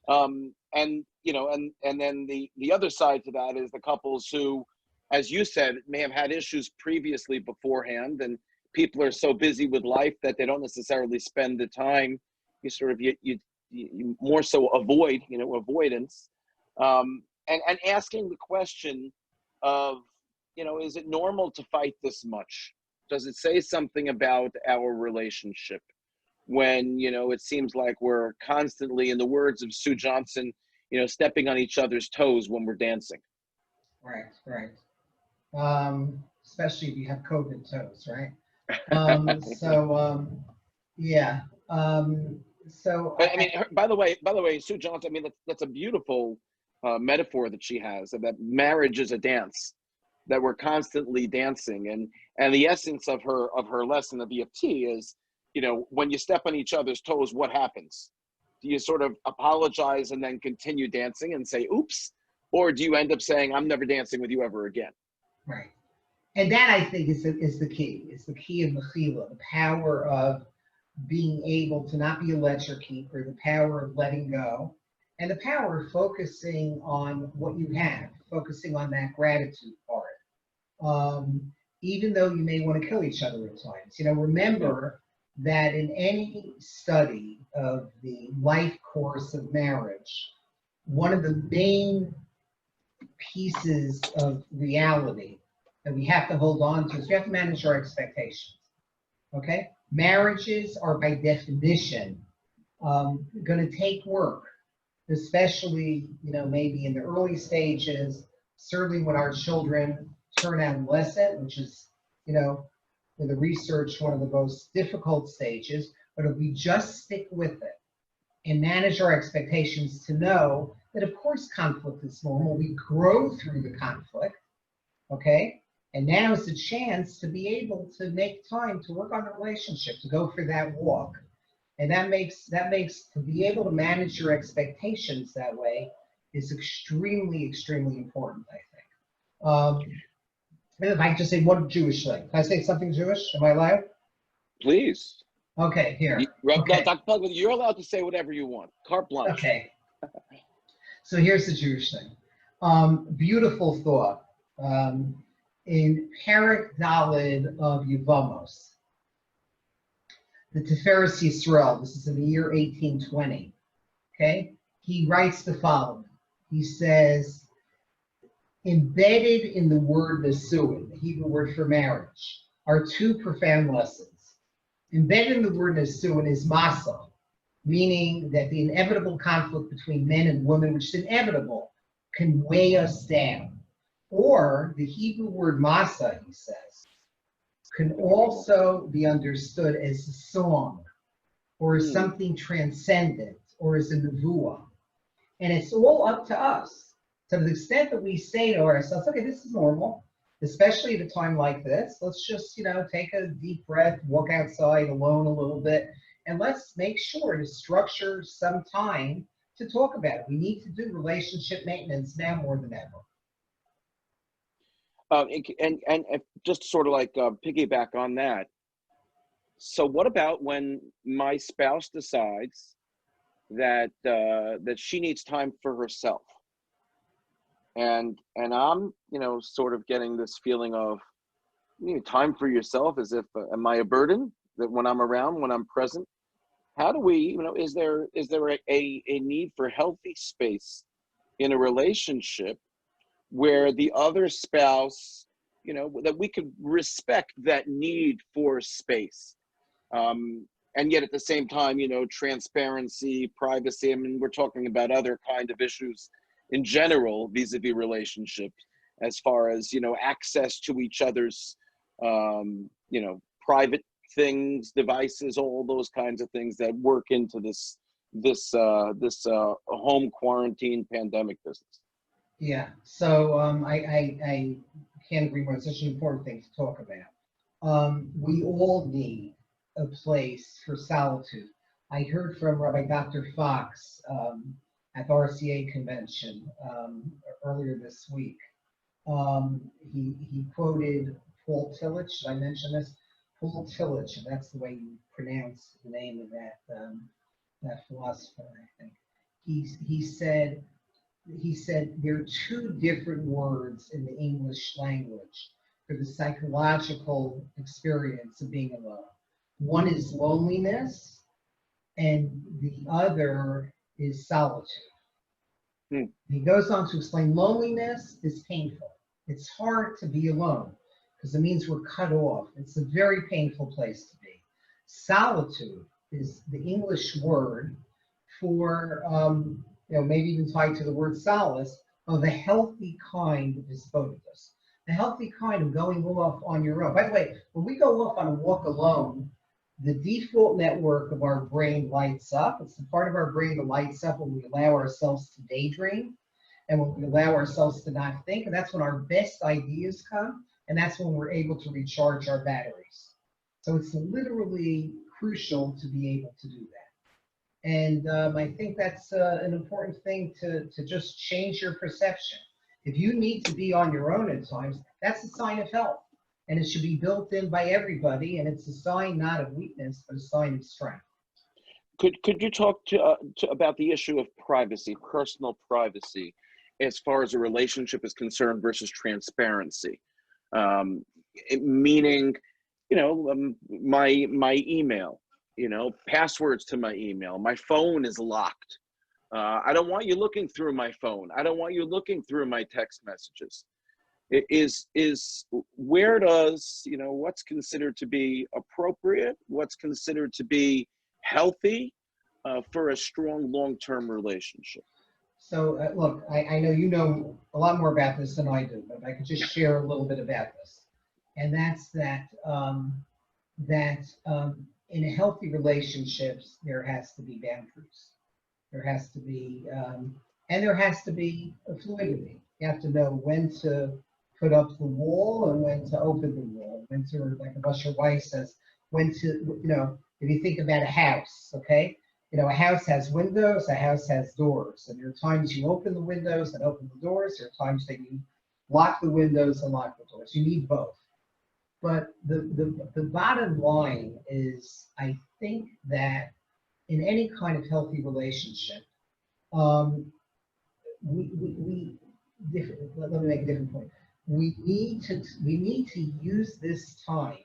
A: And then the other side to that is the couples who, as you said, may have had issues previously beforehand, and people are so busy with life that they don't necessarily spend the time. You more so avoid, avoidance, and asking the question of, is it normal to fight this much? Does it say something about our relationship when, it seems like we're constantly, in the words of Sue Johnson, stepping on each other's toes when we're dancing?
B: Right. Especially if you have COVID toes, right? Yeah. So
A: I mean, by the way, Sue Johnson, I mean, that's a beautiful metaphor that she has, that marriage is a dance, that we're constantly dancing, and the essence of her lesson of EFT is, when you step on each other's toes, what happens? Do you sort of apologize and then continue dancing and say, oops? Or do you end up saying, I'm never dancing with you ever again?
B: Right. And that, I think, is the key. It's the key of Mechila, the power of being able to not be a ledger keeper, the power of letting go, and the power of focusing on what you have, focusing on that gratitude part. Even though you may want to kill each other at times. Remember that in any study of the life course of marriage, one of the main pieces of reality that we have to hold on to is we have to manage our expectations, okay? Marriages are by definition going to take work, especially, maybe in the early stages, certainly when our children turn adolescent, which is, in the research, one of the most difficult stages. But if we just stick with it and manage our expectations to know that, of course, conflict is normal. We grow through the conflict, okay? And now is the chance to be able to make time to work on the relationship, to go for that walk. And that makes to be able to manage your expectations that way, is extremely, extremely important, I think. And if I can just say one Jewish thing. Can I say something Jewish? Am I allowed?
A: Please.
B: Okay, here.
A: Okay. Dr. Pelcovitz, you're allowed to say whatever you want. Carte blanche.
B: Okay. So here's the Jewish thing. Beautiful thought. In Perek Daled of Yevamos, the Tiferes Yisrael, this is in the year 1820, okay? He writes the following. He says, embedded in the word nesuin, the Hebrew word for marriage, are two profound lessons. Embedded in the word nesuin is masa, meaning that the inevitable conflict between men and women, which is inevitable, can weigh us down. Or the Hebrew word masa, he says, can also be understood as a song, or as something transcendent, or as a nevuah. And it's all up to us. To the extent that we say to ourselves, okay, this is normal, especially at a time like this. Let's just, take a deep breath, walk outside alone a little bit, and let's make sure to structure some time to talk about it. We need to do relationship maintenance now more than ever.
A: And just sort of like piggyback on that. So what about when my spouse decides that that she needs time for herself, and I'm sort of getting this feeling of time for yourself, as if am I a burden that when I'm around, when I'm present? How do we, is there a need for healthy space in a relationship where the other spouse, that we could respect that need for space, and yet at the same time, transparency, privacy. I mean, we're talking about other kind of issues in general vis-a-vis relationships, as far as access to each other's private things, devices, all those kinds of things that work into this home quarantine pandemic business.
B: Yeah, so I can't agree more. It's such an important thing to talk about. We all need a place for solitude. I heard from Rabbi Dr. Fox at the RCA convention earlier this week. He quoted Paul Tillich. Should I mention this? Paul Tillich, and that's the way you pronounce the name of that philosopher, I think. He said there are two different words in the English language for the psychological experience of being alone. One is loneliness, and the other is solitude. He goes on to explain loneliness is painful. It's hard to be alone because it means we're cut off. It's a very painful place to be. Solitude is the English word for maybe even tied to the word solace, of a healthy kind of despoticus, the healthy kind of going off on your own. By the way, when we go off on a walk alone, the default network of our brain lights up. It's the part of our brain that lights up when we allow ourselves to daydream and when we allow ourselves to not think. And that's when our best ideas come, and that's when we're able to recharge our batteries. So it's literally crucial to be able to do that. And I think that's an important thing to just change your perception. If you need to be on your own at times, that's a sign of health. And it should be built in by everybody. And it's a sign not of weakness, but a sign of strength.
A: Could you talk about the issue of privacy, personal privacy, as far as a relationship is concerned versus transparency? Meaning, my email, passwords to my email. My phone is locked. I don't want you looking through my phone. I don't want you looking through my text messages. It is where does, what's considered to be appropriate, what's considered to be healthy for a strong long-term relationship? So
B: look, I know you know a lot more about this than I do, but if I could just share a little bit about this. And that's that in a healthy relationships, there has to be boundaries. There has to be, and there has to be a fluidity. You have to know when to put up the wall and when to open the wall, when to, like Usher Weiss says, when to, if you think about a house, okay? You know, a house has windows, a house has doors, and there are times you open the windows and open the doors. There are times that you lock the windows and lock the doors. You need both. But the bottom line is, I think that in any kind of healthy relationship, um, let me make a different point. We need to use this time,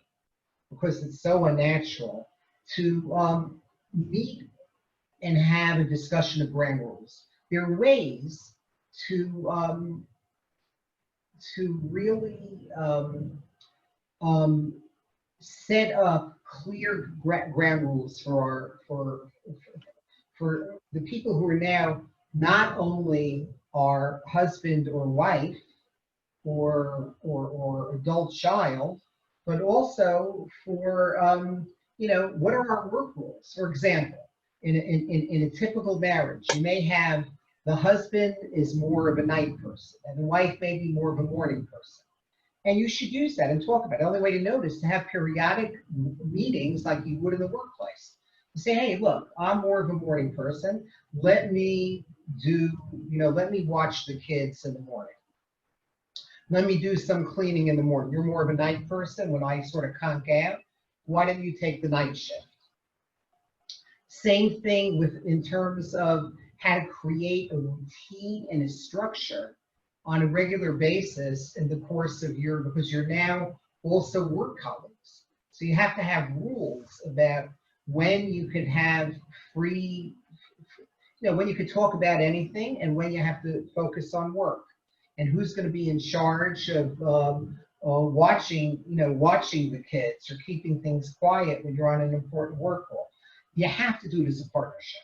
B: because it's so unnatural, to meet and have a discussion of ground rules. There are ways to really set up clear ground rules for the people who are now not only our husband or wife or adult child, but also for what are our work rules? For example, in a typical marriage, you may have the husband is more of a night person and the wife may be more of a morning person. And you should use that and talk about it. The only way to know is to have periodic meetings like you would in the workplace. You say, hey, look, I'm more of a morning person. Let me watch the kids in the morning. Let me do some cleaning in the morning. You're more of a night person. When I sort of conk out, why don't you take the night shift? Same thing in terms of how to create a routine and a structure on a regular basis in the course of because you're now also work colleagues. So you have to have rules about when you could have free, when you could talk about anything and when you have to focus on work. And who's going to be in charge of watching the kids or keeping things quiet when you're on an important work call. You have to do it as a partnership.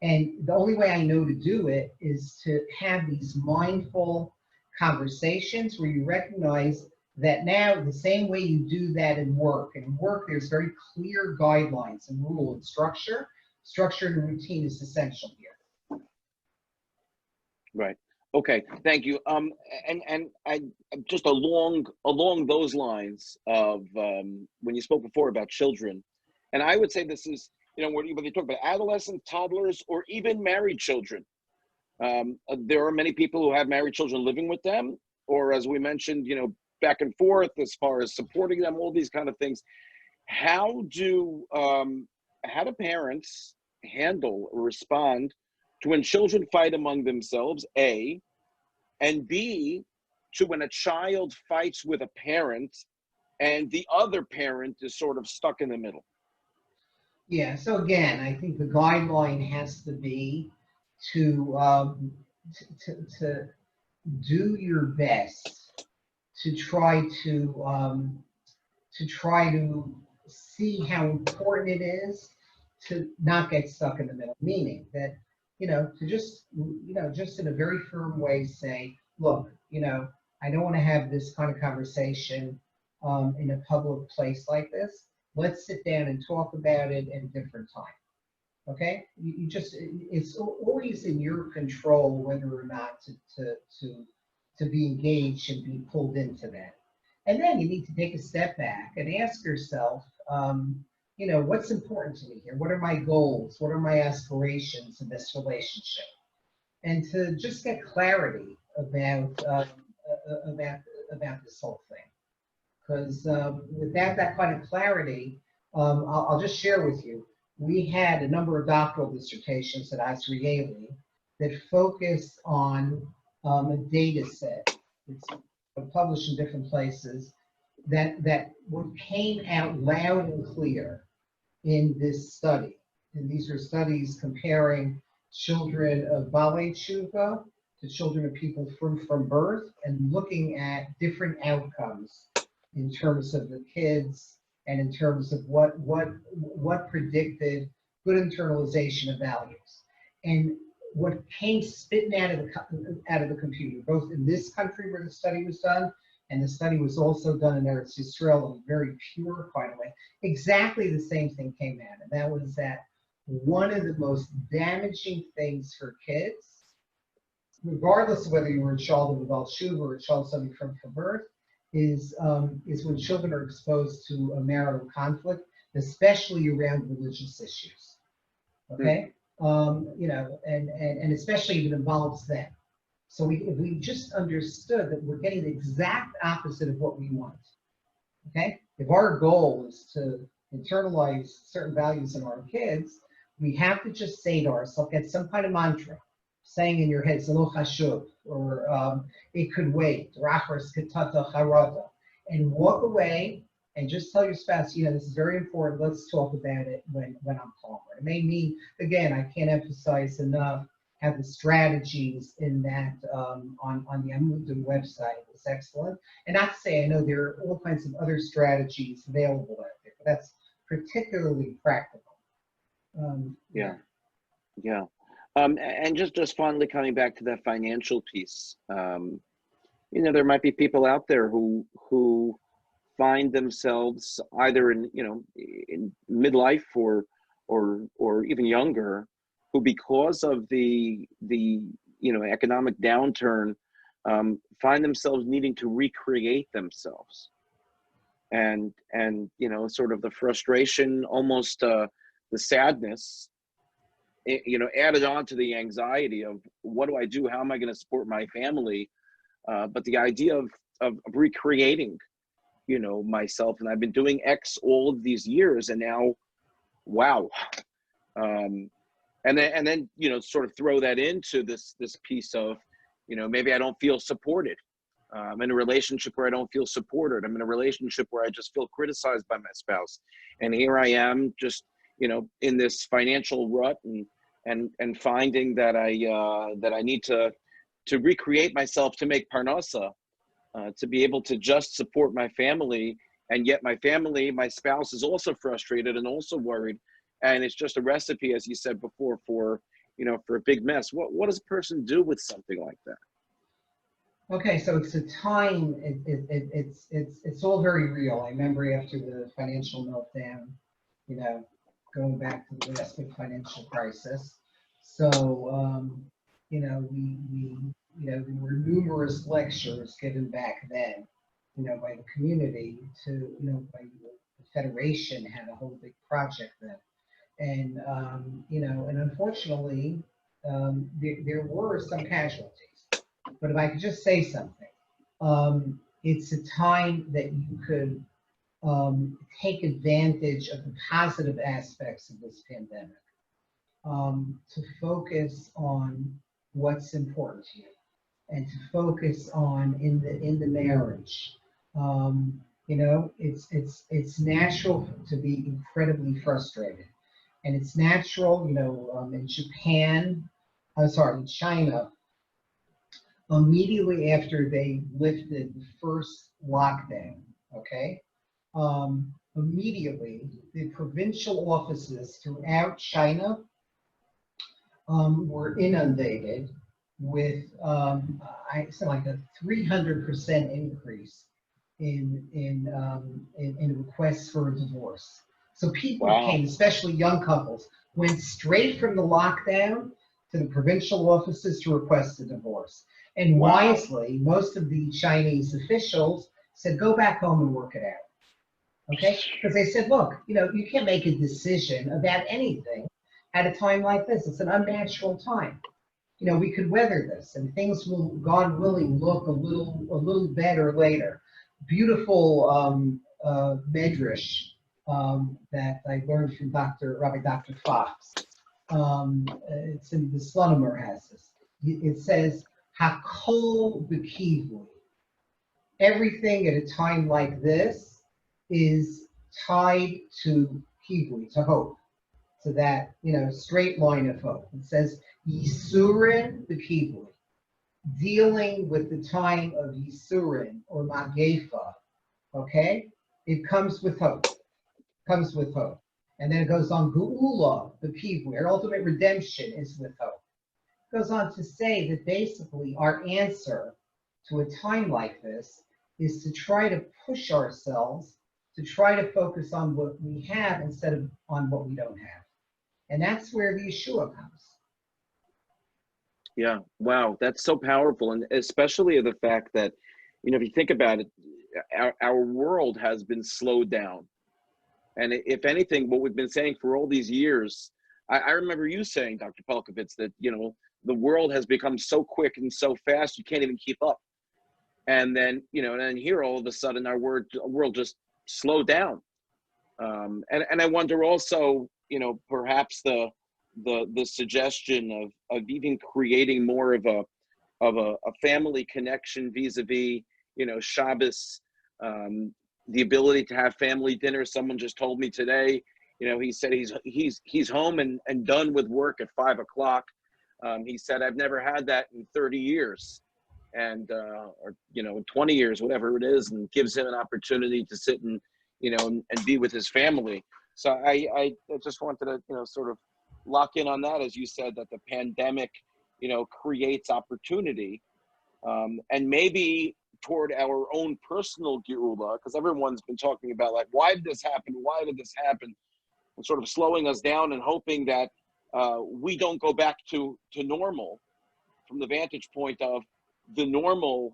B: And the only way I know to do it is to have these mindful conversations where you recognize that now the same way you do that in work. And in work, there's very clear guidelines and rule and structure. Structure and routine is essential here.
A: Right. Okay. Thank you. And I just along those lines of when you spoke before about children, and I would say this is, when you talk about adolescents, toddlers, or even married children, there are many people who have married children living with them, or as we mentioned, back and forth as far as supporting them, all these kind of things. How do parents handle or respond to when children fight among themselves, A, and B, to when a child fights with a parent and the other parent is sort of stuck in the middle?
B: Yeah, so again, I think the guideline has to be to do your best to try to see how important it is to not get stuck in the middle. Meaning that to just in a very firm way say, look, I don't want to have this kind of conversation in a public place like this. Let's sit down and talk about it at a different time. Okay? It's always in your control whether or not to be engaged and be pulled into that. And then you need to take a step back and ask yourself, what's important to me here? What are my goals? What are my aspirations in this relationship? And to just get clarity about this whole thing. Because without that kind of clarity, I'll just share with you, we had a number of doctoral dissertations at Israeli that focus on a data set that's published in different places that what came out loud and clear in this study. And these are studies comparing children of Balei Tshuva to children of people from birth and looking at different outcomes in terms of the kids and in terms of what predicted good internalization of values. And what came spitting out of the computer, both in this country where the study was done, and the study was also done in Eretz Yisrael in a very pure kind of way, exactly the same thing came out. And that was that one of the most damaging things for kids, regardless of whether you were a child of a Baal Shuva or a child suffering from birth, is when children are exposed to a marital conflict, especially around religious issues. Okay. And especially if it involves them. So if we just understood that we're getting the exact opposite of what we want. Okay. If our goal is to internalize certain values in our kids, we have to just say to ourselves, get some kind of mantra, saying in your head, "Zelo chashuv," or "It could wait," or "Achar skitata charata," and walk away and just tell your spouse, this is very important. Let's talk about it when I'm calmer. It may mean, again, I can't emphasize enough, have the strategies in that on the Amudin website. It's excellent. And not to say, I know there are all kinds of other strategies available out there, but that's particularly practical.
A: Yeah. And just finally coming back to that financial piece, there might be people out there who find themselves either in midlife or even younger, who because of the economic downturn find themselves needing to recreate themselves, and sort of the frustration, almost the sadness, added on to the anxiety of what do I do? How am I going to support my family? But the idea of recreating, myself, and I've been doing X all of these years, and now, wow. And then sort of throw that into this piece of, maybe I don't feel supported. I'm in a relationship where I don't feel supported. I'm in a relationship where I just feel criticized by my spouse, and here I am, just in this financial rut, and finding that I need to recreate myself to make parnasa, to be able to just support my family, and yet my spouse is also frustrated and also worried, and it's just a recipe, as you said before, for a big mess. What does a person do with something like that?
B: Okay, so it's a time. It's all very real. I remember after the financial meltdown, going back to the last big financial crisis. So there were numerous lectures given back then, by the community by the Federation had a whole big project then. And, and unfortunately, there were some casualties. But if I could just say something, it's a time that you could take advantage of the positive aspects of this pandemic, to focus on what's important to you, and to focus on in the marriage. It's natural to be incredibly frustrated, and it's natural. In China, immediately after they lifted the first lockdown, okay, immediately the provincial offices throughout China were inundated with something like a 300% increase in requests for a divorce. So people came, especially young couples, went straight from the lockdown to the provincial offices to request a divorce. And wisely, most of the Chinese officials said, go back home and work it out. Okay? Because they said, look, you can't make a decision about anything at a time like this. It's an unnatural time. We could weather this, and things will, God willing, look a little better later. Beautiful medrash that I learned from Rabbi Dr. Fox. It's in the Slunemer has this. It says, Hakol b'kivui. Everything at a time like this is tied to kivui, to hope, to that straight line of hope. It says Yisurin b'kivui, dealing with the time of Yisurin or Magefa. Okay, it comes with hope. Comes with hope, and then it goes on Geula b'kivui. Our ultimate redemption is with hope. Goes on to say that basically our answer to a time like this is to try to push ourselves, to try to focus on what we have instead of on what we don't have. And that's where the Yeshua comes.
A: Yeah, wow, that's so powerful. And especially the fact that, if you think about it, our world has been slowed down. And if anything, what we've been saying for all these years, I remember you saying, Dr. Pelcovitz, that, you know, the world has become so quick and so fast, you can't even keep up. And then, you know, and then here all of a sudden our world just slowed down. And I wonder also, you know, perhaps the suggestion of even creating more of a family connection vis-a-vis, you know, Shabbos, the ability to have family dinner. Someone just told me today, you know, he said he's home and done with work at 5 o'clock. He said, I've never had that in 30 years. And or, you know, 20 years, whatever it is, and gives him an opportunity to sit and, you know, and be with his family. So I just wanted to, you know, sort of lock in on that, as you said, that the pandemic, you know, creates opportunity, and maybe toward our own personal geula, because everyone's been talking about, like, why did this happen? Why did this happen? And sort of slowing us down and hoping that we don't go back to normal, from the vantage point of the normal.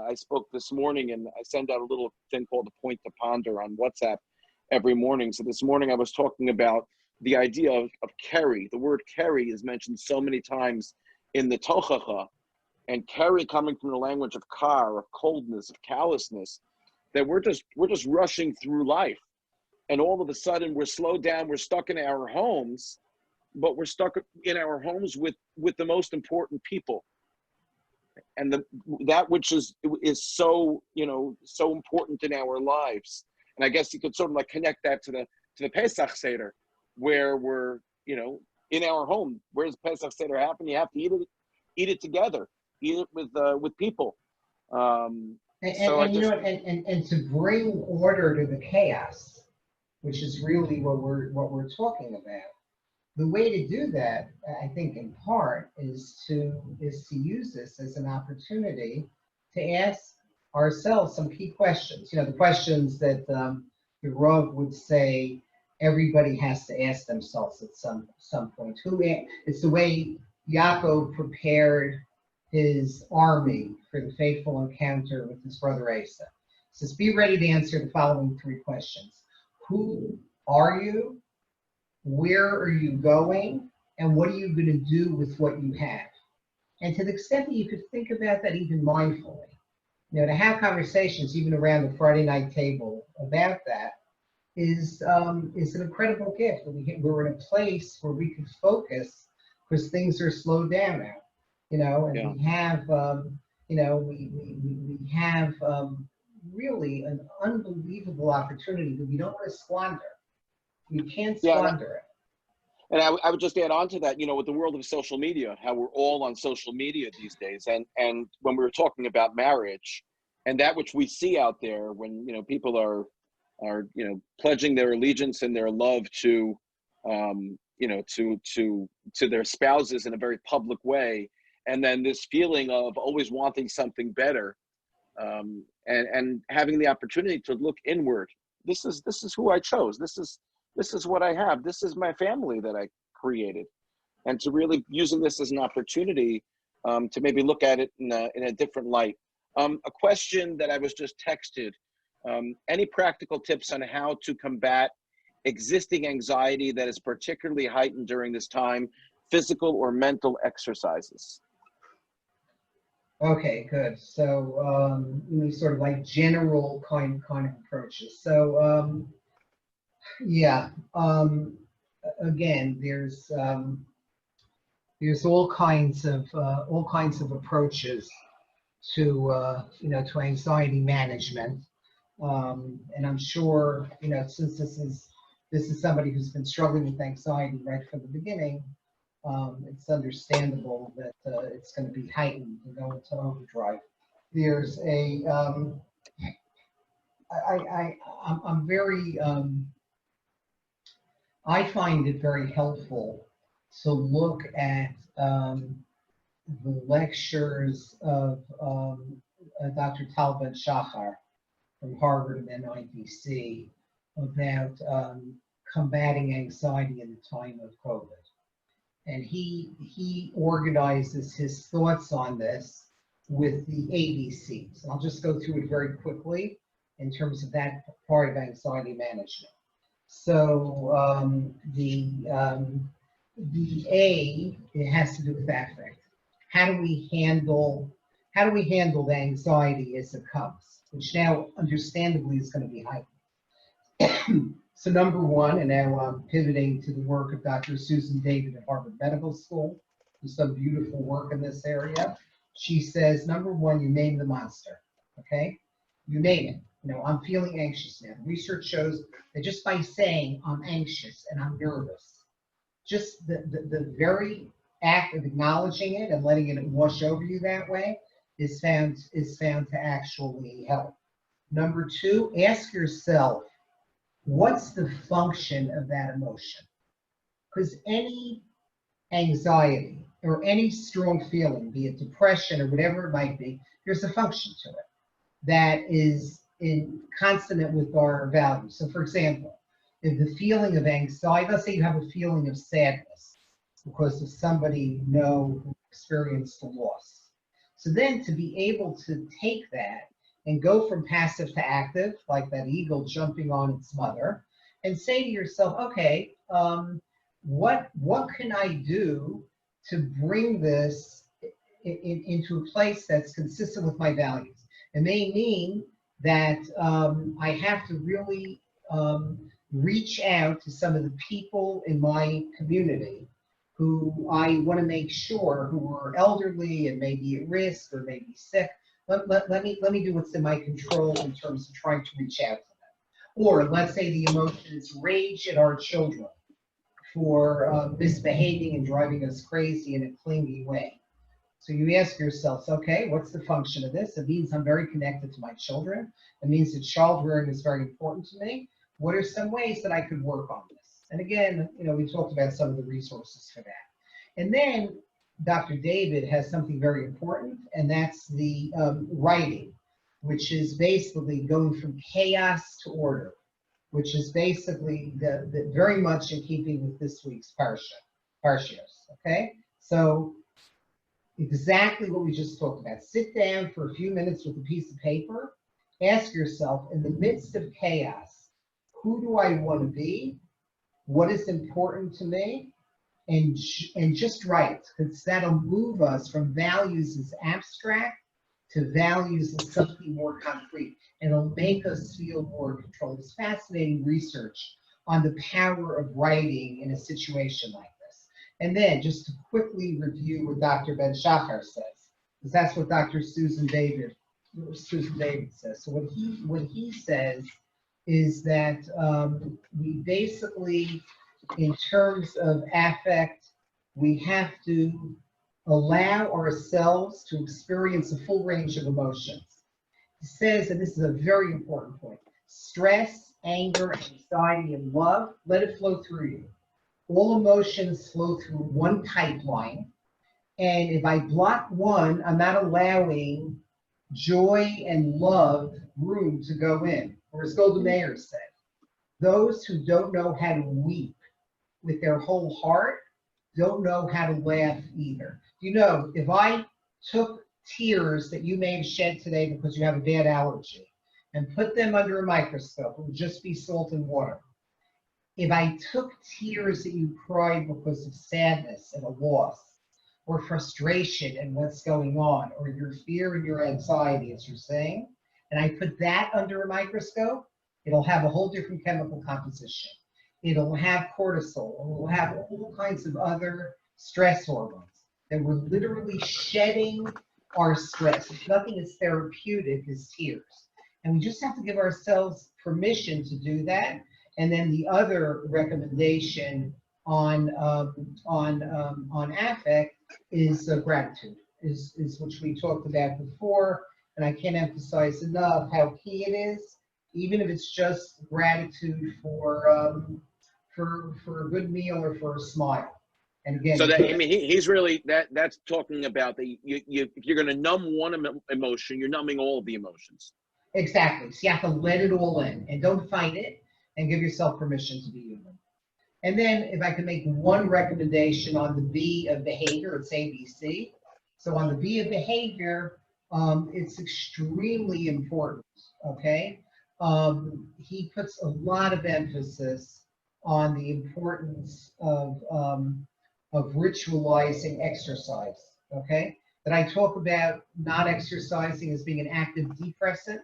A: I spoke this morning, and I send out a little thing called a point to ponder on WhatsApp every morning. So this morning I was talking about the idea of keri. The word keri is mentioned so many times in the Tochacha, and keri coming from the language of kar, of coldness, of callousness, that we're just rushing through life, and all of a sudden we're slowed down. We're stuck in our homes, but we're stuck in our homes with the most important people, and that which is so, you know, so important in our lives. And I guess you could sort of like connect that to the Pesach Seder, where we're, you know, in our home. Where does Pesach Seder happen? You have to eat it together, eat it with people.
B: And to bring order to the chaos, which is really what we're talking about. The way to do that, I think, in part, is to use this as an opportunity to ask ourselves some key questions. You know, the questions that the Rav would say everybody has to ask themselves at some point. It's the way Yaakov prepared his army for the fateful encounter with his brother Esau. He says, be ready to answer the following 3 questions. Who are you? Where are you going? And what are you going to do with what you have? And to the extent that you could think about that even mindfully, you know, to have conversations even around the Friday night table about that is an incredible gift. We're in a place where we can focus because things are slowed down now, you know, and we have, you know, we have really an unbelievable opportunity that we don't want to squander. You can't squander it.
A: And I would just add on to that, you know, with the world of social media, how we're all on social media these days. And when we were talking about marriage and that which we see out there, when, you know, people are, you know, pledging their allegiance and their love to, you know, to their spouses in a very public way. And then this feeling of always wanting something better, and having the opportunity to look inward. This is who I chose. This is what I have. This is my family that I created. And to really using this as an opportunity to maybe look at it in a different light. A question that I was just texted, any practical tips on how to combat existing anxiety that is particularly heightened during this time, physical or mental exercises?
B: Okay, good. So sort of like general kind of approaches. So again, there's all kinds of approaches to to anxiety management, and I'm sure, you know, since this is somebody who's been struggling with anxiety right from the beginning, it's understandable that it's going to be heightened and go into overdrive. There's I'm very I find it very helpful to look at the lectures of Dr. Tal Ben-Shahar from Harvard and then InThese about combating anxiety in the time of COVID. And he organizes his thoughts on this with the ABCs. And I'll just go through it very quickly in terms of that part of anxiety management. So the A, it has to do with affect. How do we handle the anxiety as it comes, which now understandably is going to be heightened. So number one, and now I'm pivoting to the work of Dr. Susan David at Harvard Medical School, who's done beautiful work in this area. She says, number one, you name the monster, okay? You name it. You know, I'm feeling anxious now. Research shows that just by saying I'm anxious and I'm nervous, just the very act of acknowledging it and letting it wash over you that way is found to actually help. Number two, ask yourself, what's the function of that emotion? Because any anxiety or any strong feeling, be it depression or whatever it might be, there's a function to it that is in consonant with our values. So for example, if the feeling of anxiety, let's say you have a feeling of sadness because of somebody you know who experienced a loss. So then to be able to take that and go from passive to active, like that eagle jumping on its mother, and say to yourself, okay, what can I do to bring this into a place that's consistent with my values? It may mean that I have to really reach out to some of the people in my community who I want to make sure who are elderly and maybe at risk or maybe sick. Let me do what's in my control in terms of trying to reach out to them. Or let's say the emotion is rage at our children for misbehaving and driving us crazy in a clingy way. So you ask yourself, okay, what's the function of this? It means I'm very connected to my children. It means that child rearing is very important to me. What are some ways that I could work on this? And again, you know, we talked about some of the resources for that. And then Dr. David has something very important, and that's the writing, which is basically going from chaos to order, which is basically the very much in keeping with this week's parshas, okay? So exactly what we just talked about. Sit down for a few minutes with a piece of paper. Ask yourself, in the midst of chaos, who do I want to be? What is important to me? And just write, because that'll move us from values as abstract to values as something more concrete. And it'll make us feel more in control. It's fascinating research on the power of writing in a situation like this. And then just to quickly review what Dr. Ben Shachar says, because that's what Dr. Susan David says. So what he says is that we basically, in terms of affect, we have to allow ourselves to experience a full range of emotions. He says, and this is a very important point, stress, anger, anxiety, and love, let it flow through you. All emotions flow through one pipeline. And if I block one, I'm not allowing joy and love room to go in. Or as Golda Meir said, those who don't know how to weep with their whole heart don't know how to laugh either. You know, if I took tears that you may have shed today because you have a bad allergy and put them under a microscope, it would just be salt and water. If I took tears that you cried because of sadness and a loss, or frustration and what's going on, or your fear and your anxiety, as you're saying, and I put that under a microscope, it'll have a whole different chemical composition. It'll have cortisol, it'll have all kinds of other stress hormones that we're literally shedding our stress. If nothing is therapeutic as tears. And we just have to give ourselves permission to do that. And then the other recommendation on affect is gratitude, is which we talked about before. And I can't emphasize enough how key it is, even if it's just gratitude for a good meal or for a smile. And again,
A: so that, I mean, he's really that's talking about the if you're going to numb one emotion, you're numbing all of the emotions.
B: Exactly. So you have to let it all in and don't fight it, and give yourself permission to be human. And then if I could make one recommendation on the B of behavior, it's ABC. So on the B of behavior, it's extremely important, okay? He puts a lot of emphasis on the importance of of ritualizing exercise, okay? Did I talk about not exercising as being an active depressant?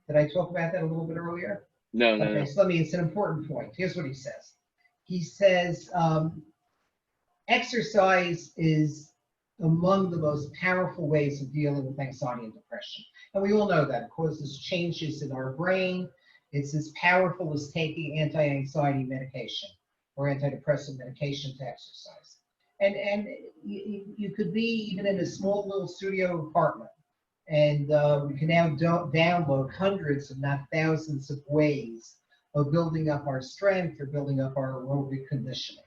B: Did I talk about that a little bit earlier?
A: No,
B: Okay, so it's an important point. Here's what he says. He says, exercise is among the most powerful ways of dealing with anxiety and depression. And we all know that it causes changes in our brain. It's as powerful as taking anti-anxiety medication or antidepressant medication to exercise. And you could be even in a small little studio apartment, and we can now download hundreds, if not thousands, of ways of building up our strength or building up our aerobic conditioning.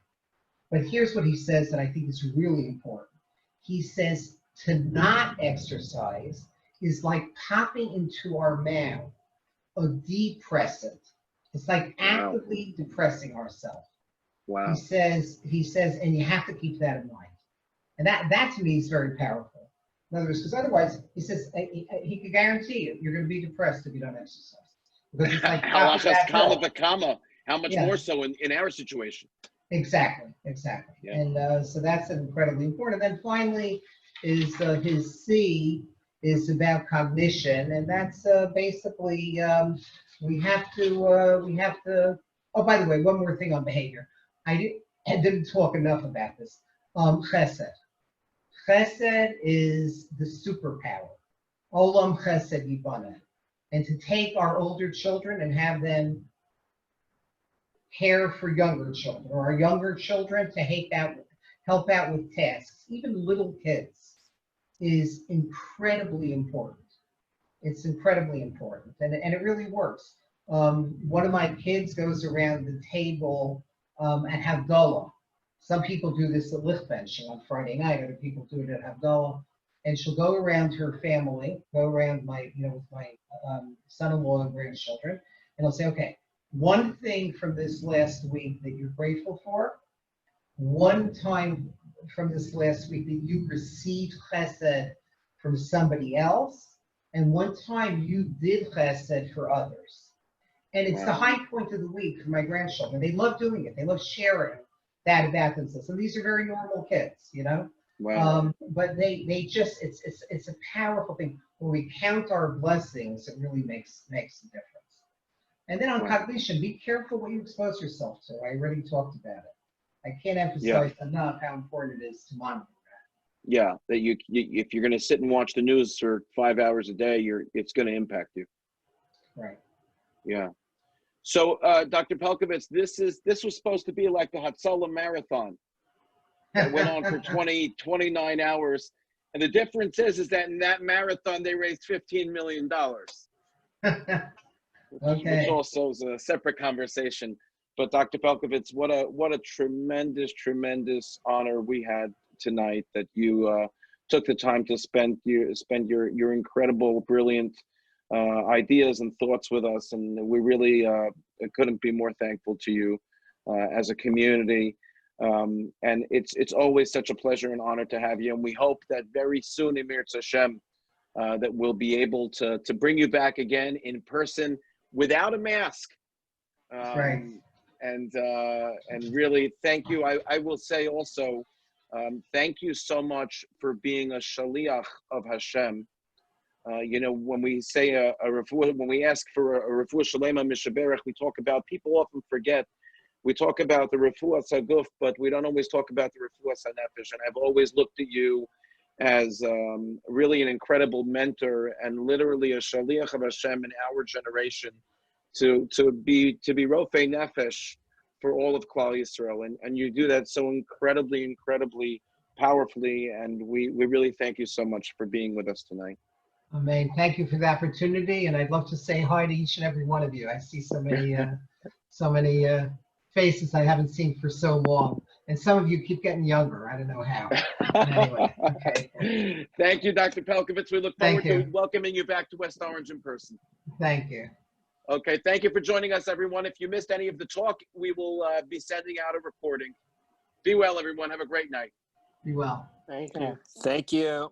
B: But here's what he says that I think is really important. He says to not exercise is like popping into our mouth a depressant. It's like actively depressing ourselves.
A: wow.
B: He says, and you have to keep that in mind. And that to me is very powerful. In other words, because otherwise, he says, he can guarantee you, you're going to be depressed if you don't exercise. Because it's like
A: How much more so in our situation?
B: Exactly. Yeah. And so that's incredibly important. And then finally is his C is about cognition, and that's basically we have to. Oh, by the way, one more thing on behavior. I didn't talk enough about this. Chesed. Chesed is the superpower. Olam Chesed Yibana. And to take our older children and have them care for younger children, or our younger children to help out with tasks, even little kids, is incredibly important. It's incredibly important, and it really works. One of my kids goes around the table at Havdalah. Some people do this at lichtbenching on Friday night, other people do it at Havdalah. And she'll go around her family, go around with my son-in-law and grandchildren, and I'll say, okay, one thing from this last week that you're grateful for, one time from this last week that you received chesed from somebody else, and one time you did chesed for others. And it's the high point of the week for my grandchildren. They love doing it. They love sharing that about themselves. And these are very normal kids, you know?
A: Wow.
B: But they just, it's a powerful thing. When we count our blessings, it really makes a difference. And then on cognition, be careful what you expose yourself to. I already talked about it. I can't emphasize enough how important it is to monitor that.
A: Yeah, that you if you're going to sit and watch the news for 5 hours a day, it's going to impact you.
B: Right.
A: Yeah. So, Dr. Pelcovitz, this was supposed to be like the Hatzalah marathon that went on for 29 hours. And the difference is that in that marathon, they raised $15 million. Which also is a separate conversation. But Dr. Pelcovitz, what a tremendous honor we had tonight that you took the time to spend your incredible, brilliant ideas and thoughts with us, and we really couldn't be more thankful to you as a community. And it's always such a pleasure and honor to have you. And we hope that very soon, Emir Hashem, that we'll be able to bring you back again in person without a mask.
B: Right.
A: And really thank you. I will say also, thank you so much for being a shaliach of Hashem. When we say when we ask for a refuah shalema mishaberach, we talk about, people often forget, we talk about the refuah saguf, but we don't always talk about the refuah sanefesh. And I've always looked at you as really an incredible mentor and literally a shaliach of Hashem in our generation to be rofei nefesh for all of Klal Yisrael. And you do that so incredibly powerfully. And we really thank you so much for being with us tonight.
B: Amen. Thank you for the opportunity, and I'd love to say hi to each and every one of you. I see so many faces I haven't seen for so long, and some of you keep getting younger. I don't know how. Anyway, okay.
A: Thank you, Dr. Pelcovitz. We look forward to welcoming you back to West Orange in person.
B: Thank you.
A: Okay, thank you for joining us, everyone. If you missed any of the talk, we will be sending out a recording. Be well, everyone. Have a great night.
B: Be well.
C: Thank you. Thank you.